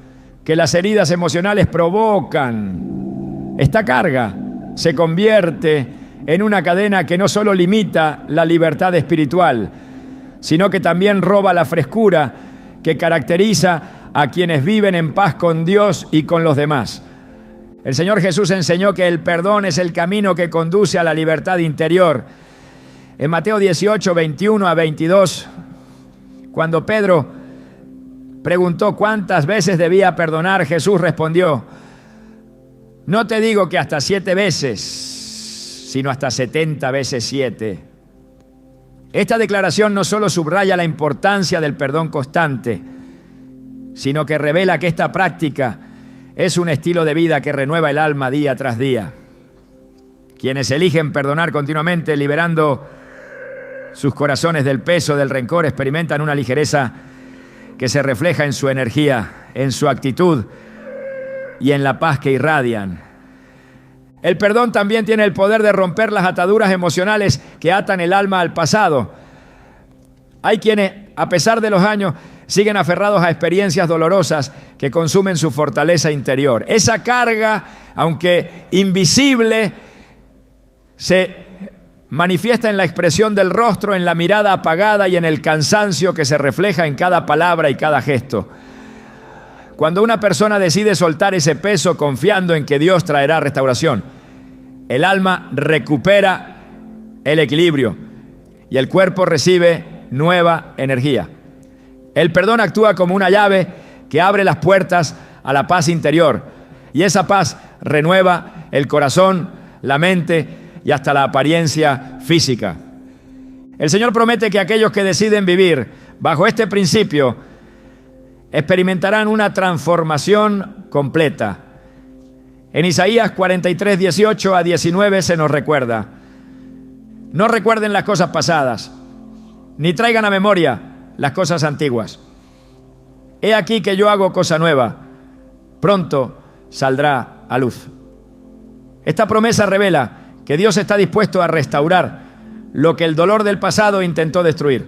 que las heridas emocionales provocan. Esta carga se convierte en una cadena que no solo limita la libertad espiritual, sino que también roba la frescura que caracteriza a quienes viven en paz con Dios y con los demás. El Señor Jesús enseñó que el perdón es el camino que conduce a la libertad interior En Mateo 18, 21 a 22, cuando Pedro preguntó cuántas veces debía perdonar, Jesús respondió: no te digo que hasta 7 veces, sino hasta 70 veces 7. Esta declaración no solo subraya la importancia del perdón constante, sino que revela que esta práctica es un estilo de vida que renueva el alma día tras día. Quienes eligen perdonar continuamente, liberando sus corazones del peso del rencor, experimentan una ligereza que se refleja en su energía, en su actitud y en la paz que irradian. El perdón también tiene el poder de romper las ataduras emocionales que atan el alma al pasado. Hay quienes, a pesar de los años, siguen aferrados a experiencias dolorosas que consumen su fortaleza interior. Esa carga, aunque invisible, se manifiesta en la expresión del rostro, en la mirada apagada y en el cansancio que se refleja en cada palabra y cada gesto. Cuando una persona decide soltar ese peso confiando en que Dios traerá restauración, el alma recupera el equilibrio y el cuerpo recibe nueva energía. El perdón actúa como una llave que abre las puertas a la paz interior, y esa paz renueva el corazón, la mente y hasta la apariencia física. El Señor promete que aquellos que deciden vivir bajo este principio experimentarán una transformación completa. En Isaías 43, 18 a 19 se nos recuerda: no recuerden las cosas pasadas, ni traigan a memoria las cosas antiguas. He aquí que yo hago cosa nueva, pronto saldrá a luz. Esta promesa revela que Dios está dispuesto a restaurar lo que el dolor del pasado intentó destruir.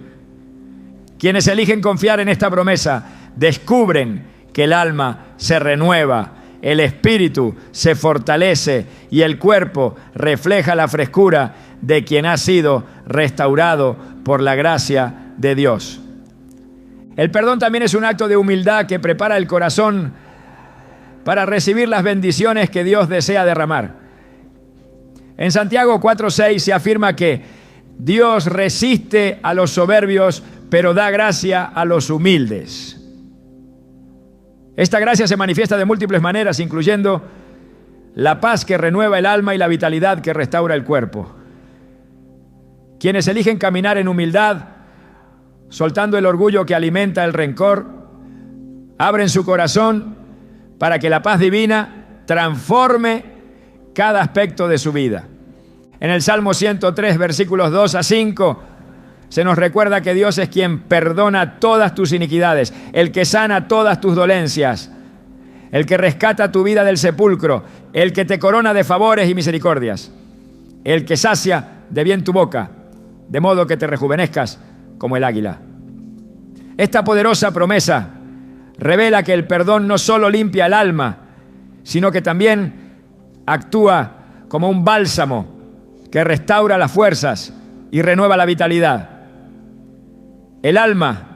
Quienes eligen confiar en esta promesa descubren que el alma se renueva, el espíritu se fortalece y el cuerpo refleja la frescura de quien ha sido restaurado por la gracia de Dios. El perdón también es un acto de humildad que prepara el corazón para recibir las bendiciones que Dios desea derramar. En Santiago 4:6 se afirma que Dios resiste a los soberbios, pero da gracia a los humildes. Esta gracia se manifiesta de múltiples maneras, incluyendo la paz que renueva el alma y la vitalidad que restaura el cuerpo. Quienes eligen caminar en humildad, soltando el orgullo que alimenta el rencor, abren su corazón para que la paz divina transforme cada aspecto de su vida. En el Salmo 103, versículos 2 a 5, se nos recuerda que Dios es quien perdona todas tus iniquidades, el que sana todas tus dolencias, el que rescata tu vida del sepulcro, el que te corona de favores y misericordias, el que sacia de bien tu boca, de modo que te rejuvenezcas como el águila. Esta poderosa promesa revela que el perdón no solo limpia el alma, sino que también actúa como un bálsamo que restaura las fuerzas y renueva la vitalidad. El alma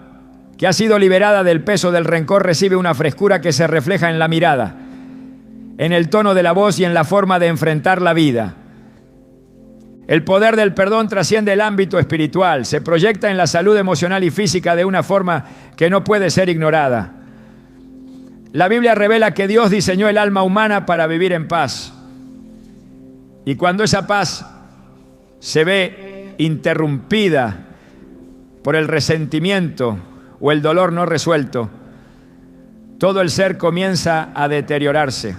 que ha sido liberada del peso del rencor recibe una frescura que se refleja en la mirada, en el tono de la voz y en la forma de enfrentar la vida. El poder del perdón trasciende el ámbito espiritual, se proyecta en la salud emocional y física de una forma que no puede ser ignorada. La Biblia revela que Dios diseñó el alma humana para vivir en paz. Y cuando esa paz se ve interrumpida por el resentimiento o el dolor no resuelto, todo el ser comienza a deteriorarse.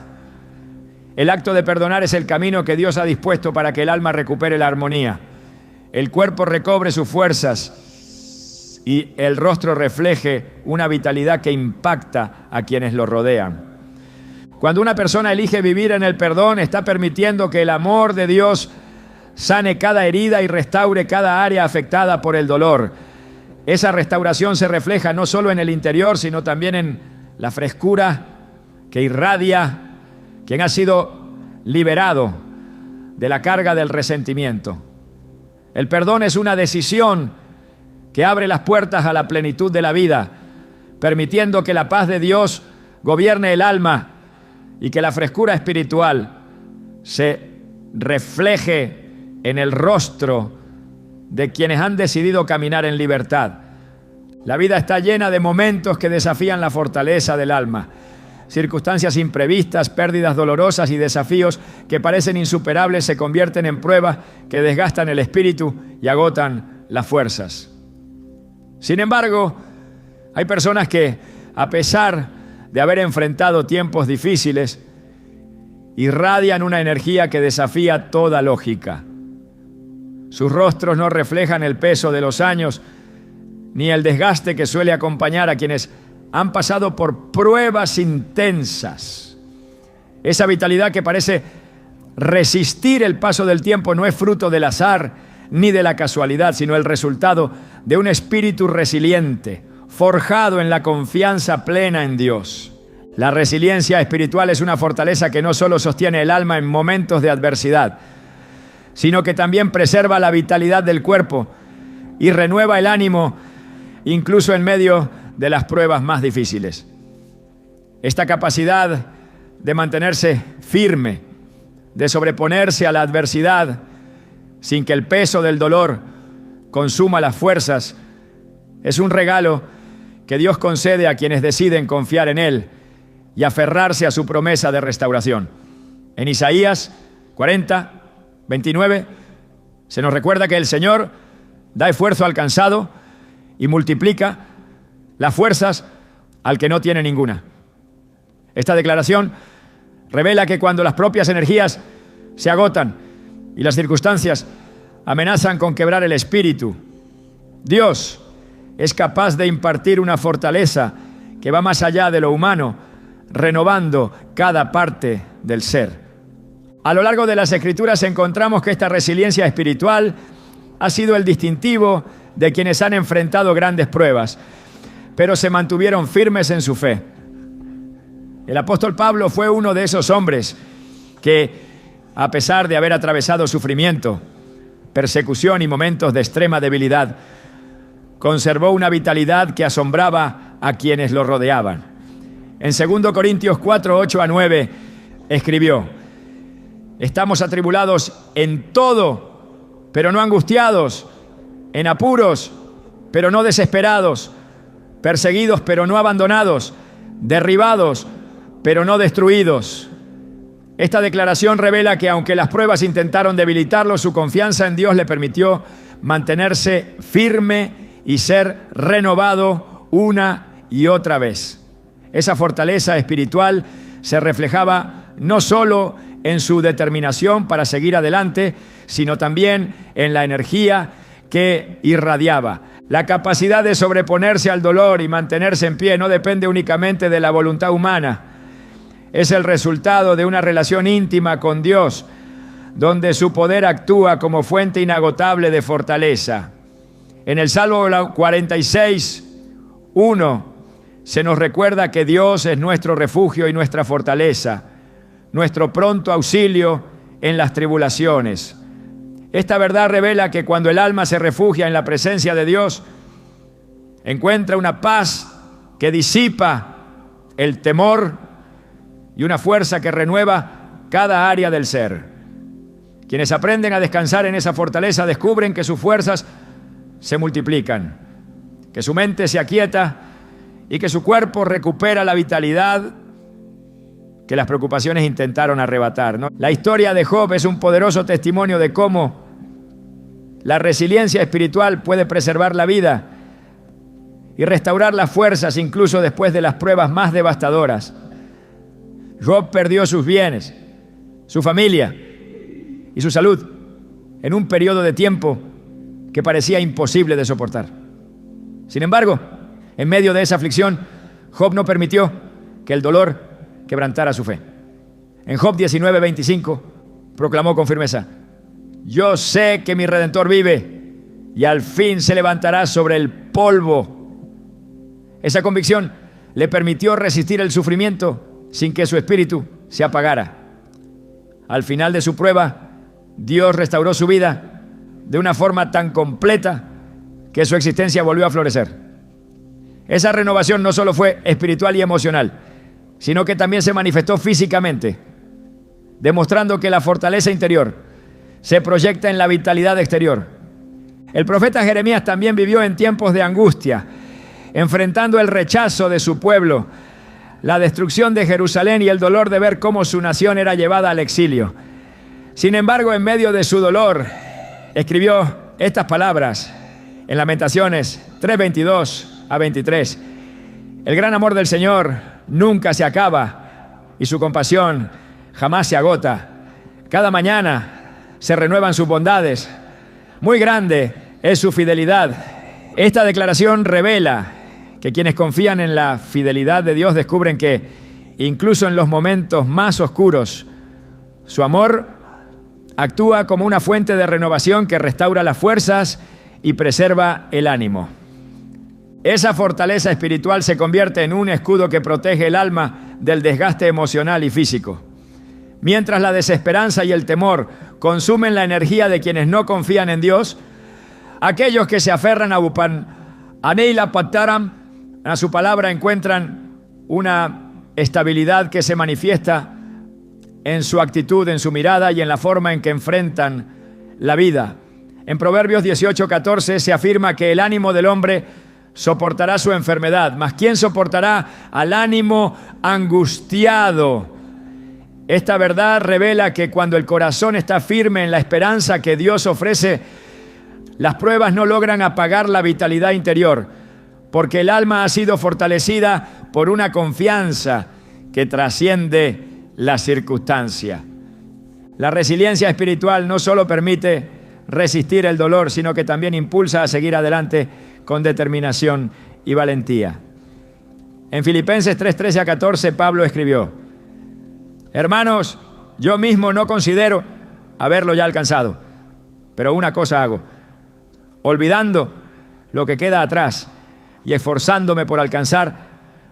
El acto de perdonar es el camino que Dios ha dispuesto para que el alma recupere la armonía, el cuerpo recobre sus fuerzas y el rostro refleje una vitalidad que impacta a quienes lo rodean. Cuando una persona elige vivir en el perdón, está permitiendo que el amor de Dios sane cada herida y restaure cada área afectada por el dolor. Esa restauración se refleja no solo en el interior, sino también en la frescura que irradia quien ha sido liberado de la carga del resentimiento. El perdón es una decisión que abre las puertas a la plenitud de la vida, permitiendo que la paz de Dios gobierne el alma y que la frescura espiritual se refleje en el rostro de quienes han decidido caminar en libertad. La vida está llena de momentos que desafían la fortaleza del alma. Circunstancias imprevistas, pérdidas dolorosas y desafíos que parecen insuperables se convierten en pruebas que desgastan el espíritu y agotan las fuerzas. Sin embargo, hay personas que, a pesar de haber enfrentado tiempos difíciles, irradian una energía que desafía toda lógica. Sus rostros no reflejan el peso de los años ni el desgaste que suele acompañar a quienes han pasado por pruebas intensas. Esa vitalidad que parece resistir el paso del tiempo no es fruto del azar ni de la casualidad, sino el resultado de un espíritu resiliente, forjado en la confianza plena en Dios. La resiliencia espiritual es una fortaleza que no solo sostiene el alma en momentos de adversidad, sino que también preserva la vitalidad del cuerpo y renueva el ánimo incluso en medio de las pruebas más difíciles. Esta capacidad de mantenerse firme, de sobreponerse a la adversidad sin que el peso del dolor consuma las fuerzas, es un regalo que Dios concede a quienes deciden confiar en Él y aferrarse a su promesa de restauración. En Isaías 40, 29, se nos recuerda que el Señor da esfuerzo al cansado y multiplica las fuerzas al que no tiene ninguna. Esta declaración revela que cuando las propias energías se agotan y las circunstancias amenazan con quebrar el espíritu, Dios es capaz de impartir una fortaleza que va más allá de lo humano, renovando cada parte del ser. A lo largo de las Escrituras encontramos que esta resiliencia espiritual ha sido el distintivo de quienes han enfrentado grandes pruebas, pero se mantuvieron firmes en su fe. El apóstol Pablo fue uno de esos hombres que, a pesar de haber atravesado sufrimiento, persecución y momentos de extrema debilidad, conservó una vitalidad que asombraba a quienes lo rodeaban. En 2 Corintios 4, 8 a 9, escribió: estamos atribulados en todo, pero no angustiados, en apuros, pero no desesperados, perseguidos, pero no abandonados, derribados, pero no destruidos. Esta declaración revela que aunque las pruebas intentaron debilitarlo, su confianza en Dios le permitió mantenerse firme y ser renovado una y otra vez. Esa fortaleza espiritual se reflejaba no solo en su determinación para seguir adelante, sino también en la energía que irradiaba. La capacidad de sobreponerse al dolor y mantenerse en pie no depende únicamente de la voluntad humana. Es el resultado de una relación íntima con Dios, donde su poder actúa como fuente inagotable de fortaleza. En el Salmo 46, 1, se nos recuerda que Dios es nuestro refugio y nuestra fortaleza, nuestro pronto auxilio en las tribulaciones. Esta verdad revela que cuando el alma se refugia en la presencia de Dios, encuentra una paz que disipa el temor y una fuerza que renueva cada área del ser. Quienes aprenden a descansar en esa fortaleza descubren que sus fuerzas se multiplican, que su mente se aquieta y que su cuerpo recupera la vitalidad que las preocupaciones intentaron arrebatar, ¿no? La historia de Job es un poderoso testimonio de cómo la resiliencia espiritual puede preservar la vida y restaurar las fuerzas incluso después de las pruebas más devastadoras. Job perdió sus bienes, su familia y su salud en un periodo de tiempo que parecía imposible de soportar. Sin embargo, en medio de esa aflicción, Job no permitió que el dolor quebrantara su fe. En Job 19:25 proclamó con firmeza: yo sé que mi Redentor vive y al fin se levantará sobre el polvo. Esa convicción le permitió resistir el sufrimiento sin que su espíritu se apagara. Al final de su prueba, Dios restauró su vida de una forma tan completa que su existencia volvió a florecer. Esa renovación no solo fue espiritual y emocional, sino que también se manifestó físicamente, demostrando que la fortaleza interior se proyecta en la vitalidad exterior. El profeta Jeremías también vivió en tiempos de angustia, enfrentando el rechazo de su pueblo, la destrucción de Jerusalén y el dolor de ver cómo su nación era llevada al exilio. Sin embargo, en medio de su dolor, escribió estas palabras en Lamentaciones 3:22-23. El gran amor del Señor nunca se acaba y su compasión jamás se agota. Cada mañana se renuevan sus bondades. Muy grande es su fidelidad. Esta declaración revela que quienes confían en la fidelidad de Dios descubren que incluso en los momentos más oscuros, su amor actúa como una fuente de renovación que restaura las fuerzas y preserva el ánimo. Esa fortaleza espiritual se convierte en un escudo que protege el alma del desgaste emocional y físico. Mientras la desesperanza y el temor consumen la energía de quienes no confían en Dios, aquellos que se aferran a Upan Aneila Pataram, a su palabra, encuentran una estabilidad que se manifiesta en su actitud, en su mirada y en la forma en que enfrentan la vida. En Proverbios 18:14 se afirma que el ánimo del hombre soportará su enfermedad, mas ¿quién soportará al ánimo angustiado? Esta verdad revela que cuando el corazón está firme en la esperanza que Dios ofrece, las pruebas no logran apagar la vitalidad interior, porque el alma ha sido fortalecida por una confianza que trasciende la circunstancia. La resiliencia espiritual no solo permite resistir el dolor, sino que también impulsa a seguir adelante con determinación y valentía. En Filipenses 3:13-14, Pablo escribió: hermanos, yo mismo no considero haberlo ya alcanzado, pero una cosa hago, olvidando lo que queda atrás y esforzándome por alcanzar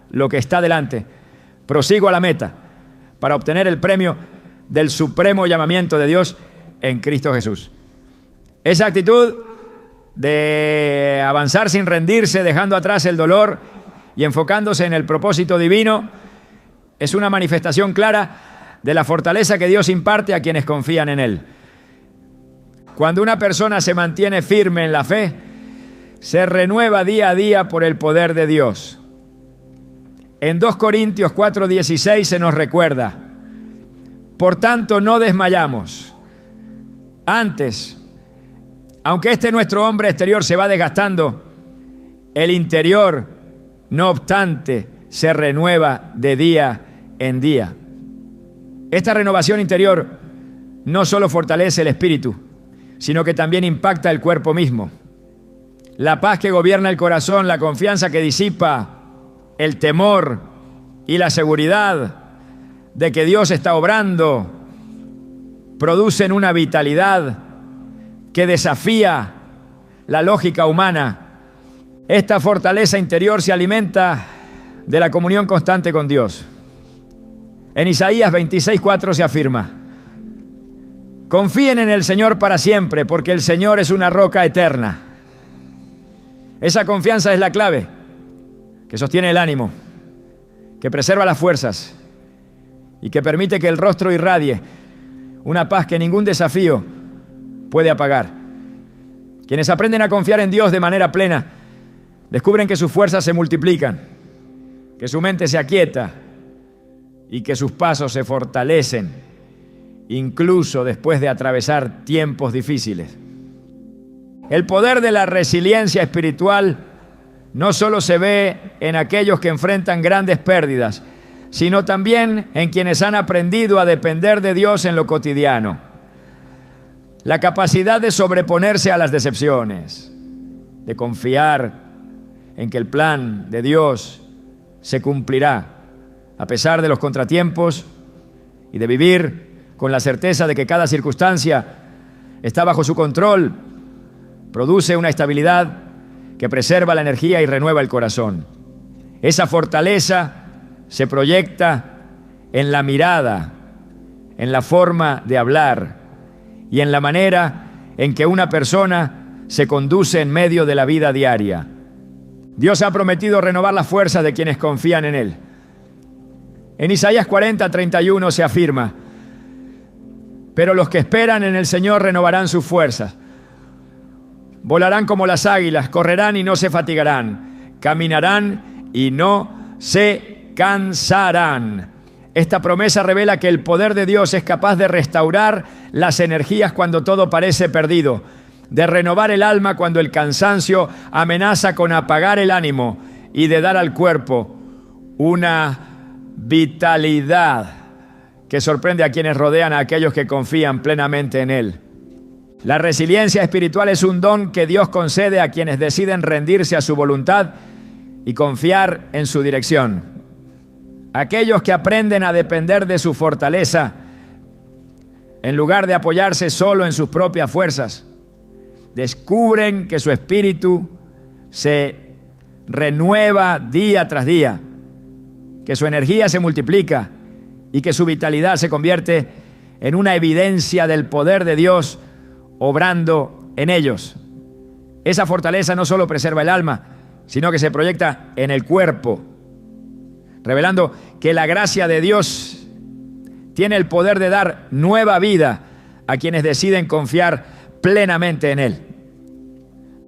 lo que está delante, prosigo a la meta para obtener el premio del supremo llamamiento de Dios en Cristo Jesús. Esa actitud de avanzar sin rendirse, dejando atrás el dolor y enfocándose en el propósito divino, es una manifestación clara de la fortaleza que Dios imparte a quienes confían en Él. Cuando una persona se mantiene firme en la fe, se renueva día a día por el poder de Dios. En 2 Corintios 4:16 se nos recuerda: por tanto, no desmayamos. Antes, aunque nuestro hombre exterior se va desgastando, el interior, no obstante, se renueva de día en día. Esta renovación interior no solo fortalece el espíritu, sino que también impacta el cuerpo mismo. La paz que gobierna el corazón, la confianza que disipa el temor y la seguridad de que Dios está obrando, producen una vitalidad que desafía la lógica humana. Esta fortaleza interior se alimenta de la comunión constante con Dios. En Isaías 26:4 se afirma: confíen en el Señor para siempre, porque el Señor es una roca eterna. Esa confianza es la clave que sostiene el ánimo, que preserva las fuerzas y que permite que el rostro irradie una paz que ningún desafío puede apagar. Quienes aprenden a confiar en Dios de manera plena descubren que sus fuerzas se multiplican, que su mente se aquieta y que sus pasos se fortalecen, incluso después de atravesar tiempos difíciles. El poder de la resiliencia espiritual no solo se ve en aquellos que enfrentan grandes pérdidas, sino también en quienes han aprendido a depender de Dios en lo cotidiano. La capacidad de sobreponerse a las decepciones, de confiar en que el plan de Dios se cumplirá a pesar de los contratiempos y de vivir con la certeza de que cada circunstancia está bajo su control, produce una estabilidad que preserva la energía y renueva el corazón. Esa fortaleza se proyecta en la mirada, en la forma de hablar y en la manera en que una persona se conduce en medio de la vida diaria. Dios ha prometido renovar las fuerzas de quienes confían en Él. En Isaías 40:31 se afirma: pero los que esperan en el Señor renovarán sus fuerzas. Volarán como las águilas, correrán y no se fatigarán, caminarán y no se cansarán. Esta promesa revela que el poder de Dios es capaz de restaurar las energías cuando todo parece perdido, de renovar el alma cuando el cansancio amenaza con apagar el ánimo y de dar al cuerpo una vitalidad que sorprende a quienes rodean a aquellos que confían plenamente en Él. La resiliencia espiritual es un don que Dios concede a quienes deciden rendirse a su voluntad y confiar en su dirección. Aquellos que aprenden a depender de su fortaleza en lugar de apoyarse solo en sus propias fuerzas, descubren que su espíritu se renueva día tras día, que su energía se multiplica y que su vitalidad se convierte en una evidencia del poder de Dios obrando en ellos. Esa fortaleza no solo preserva el alma, sino que se proyecta en el cuerpo, revelando que la gracia de Dios tiene el poder de dar nueva vida a quienes deciden confiar plenamente en Él.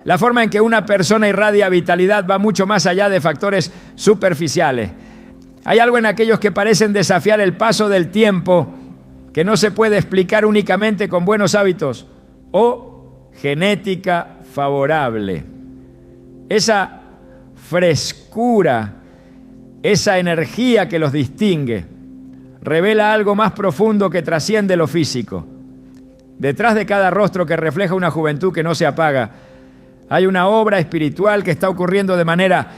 La forma en que una persona irradia vitalidad va mucho más allá de factores superficiales. Hay algo en aquellos que parecen desafiar el paso del tiempo que no se puede explicar únicamente con buenos hábitos o genética favorable. Esa frescura, esa energía que los distingue, revela algo más profundo que trasciende lo físico. Detrás de cada rostro que refleja una juventud que no se apaga, hay una obra espiritual que está ocurriendo de manera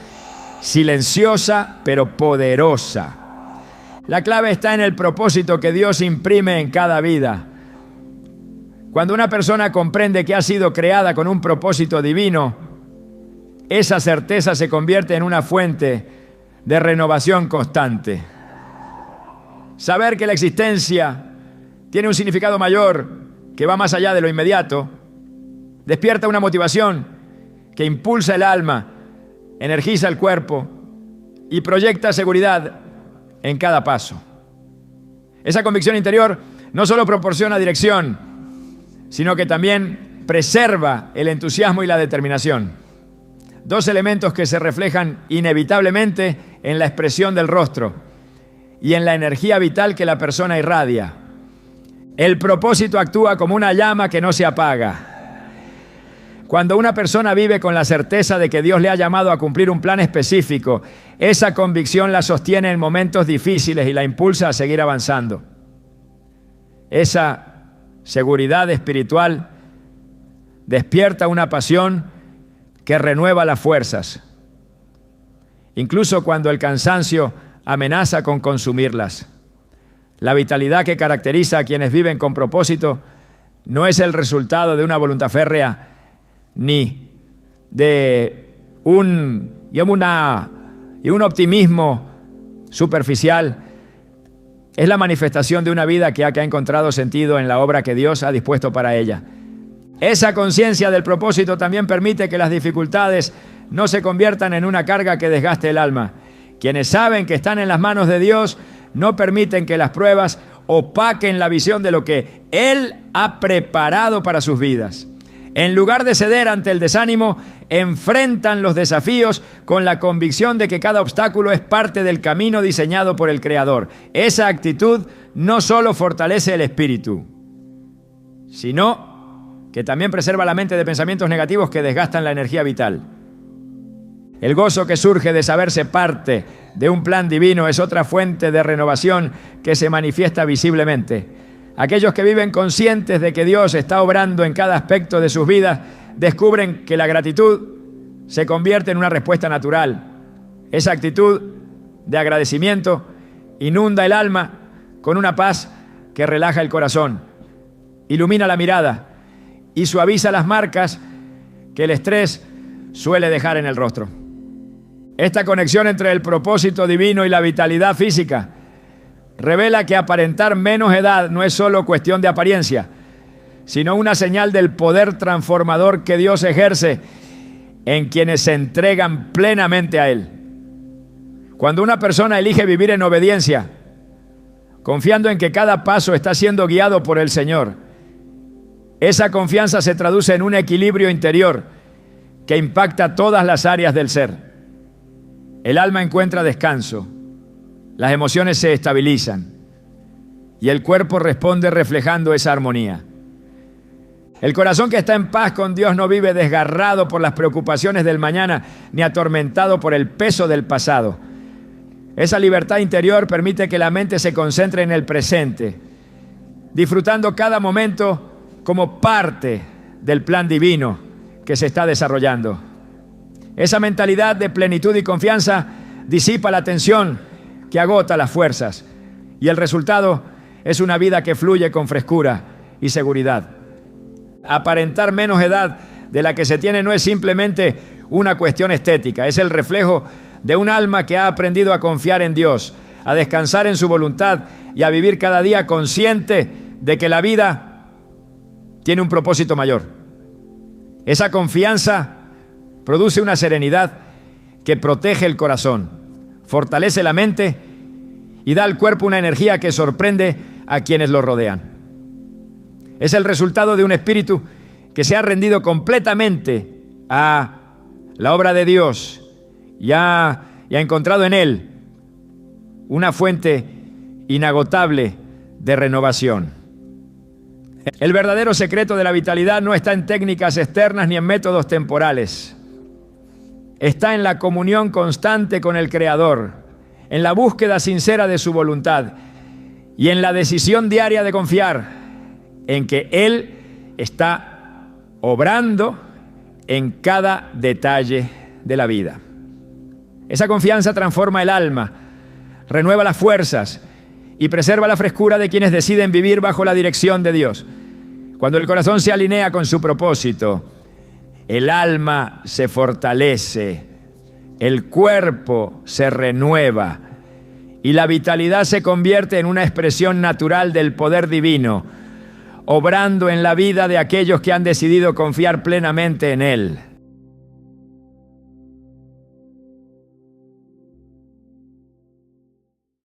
silenciosa pero poderosa. La clave está en el propósito que Dios imprime en cada vida. Cuando una persona comprende que ha sido creada con un propósito divino, esa certeza se convierte en una fuente de renovación constante. Saber que la existencia tiene un significado mayor que va más allá de lo inmediato, despierta una motivación que impulsa el alma, energiza el cuerpo y proyecta seguridad en cada paso. Esa convicción interior no solo proporciona dirección, sino que también preserva el entusiasmo y la determinación. Dos elementos que se reflejan inevitablemente en la expresión del rostro y en la energía vital que la persona irradia. El propósito actúa como una llama que no se apaga. Cuando una persona vive con la certeza de que Dios le ha llamado a cumplir un plan específico, esa convicción la sostiene en momentos difíciles y la impulsa a seguir avanzando. Esa seguridad espiritual despierta una pasión que renueva las fuerzas, incluso cuando el cansancio amenaza con consumirlas. La vitalidad que caracteriza a quienes viven con propósito no es el resultado de una voluntad férrea ni de un optimismo superficial. Es la manifestación de una vida que ha encontrado sentido en la obra que Dios ha dispuesto para ella. Esa conciencia del propósito también permite que las dificultades no se conviertan en una carga que desgaste el alma. Quienes saben que están en las manos de Dios no permiten que las pruebas opaquen la visión de lo que Él ha preparado para sus vidas. En lugar de ceder ante el desánimo, enfrentan los desafíos con la convicción de que cada obstáculo es parte del camino diseñado por el Creador. Esa actitud no solo fortalece el espíritu, sino que también preserva la mente de pensamientos negativos que desgastan la energía vital. El gozo que surge de saberse parte de un plan divino es otra fuente de renovación que se manifiesta visiblemente. Aquellos que viven conscientes de que Dios está obrando en cada aspecto de sus vidas descubren que la gratitud se convierte en una respuesta natural. Esa actitud de agradecimiento inunda el alma con una paz que relaja el corazón, ilumina la mirada y suaviza las marcas que el estrés suele dejar en el rostro. Esta conexión entre el propósito divino y la vitalidad física revela que aparentar menos edad no es solo cuestión de apariencia, sino una señal del poder transformador que Dios ejerce en quienes se entregan plenamente a Él. Cuando una persona elige vivir en obediencia, confiando en que cada paso está siendo guiado por el Señor, Esa confianza se traduce en un equilibrio interior que impacta todas las áreas del ser. El alma encuentra descanso, las emociones se estabilizan y el cuerpo responde reflejando esa armonía. El corazón que está en paz con Dios no vive desgarrado por las preocupaciones del mañana ni atormentado por el peso del pasado. Esa libertad interior permite que la mente se concentre en el presente, disfrutando cada momento como parte del plan divino que se está desarrollando. Esa mentalidad de plenitud y confianza disipa la tensión que agota las fuerzas y el resultado es una vida que fluye con frescura y seguridad. Aparentar menos edad de la que se tiene no es simplemente una cuestión estética, es el reflejo de un alma que ha aprendido a confiar en Dios, a descansar en su voluntad y a vivir cada día consciente de que la vida tiene un propósito mayor. Esa confianza produce una serenidad que protege el corazón, fortalece la mente y da al cuerpo una energía que sorprende a quienes lo rodean. Es el resultado de un espíritu que se ha rendido completamente a la obra de Dios y ha encontrado en Él una fuente inagotable de renovación. El verdadero secreto de la vitalidad no está en técnicas externas ni en métodos temporales. Está en la comunión constante con el Creador, en la búsqueda sincera de su voluntad y en la decisión diaria de confiar en que Él está obrando en cada detalle de la vida. Esa confianza transforma el alma, renueva las fuerzas y preserva la frescura de quienes deciden vivir bajo la dirección de Dios. Cuando el corazón se alinea con su propósito, el alma se fortalece, el cuerpo se renueva y la vitalidad se convierte en una expresión natural del poder divino, obrando en la vida de aquellos que han decidido confiar plenamente en Él.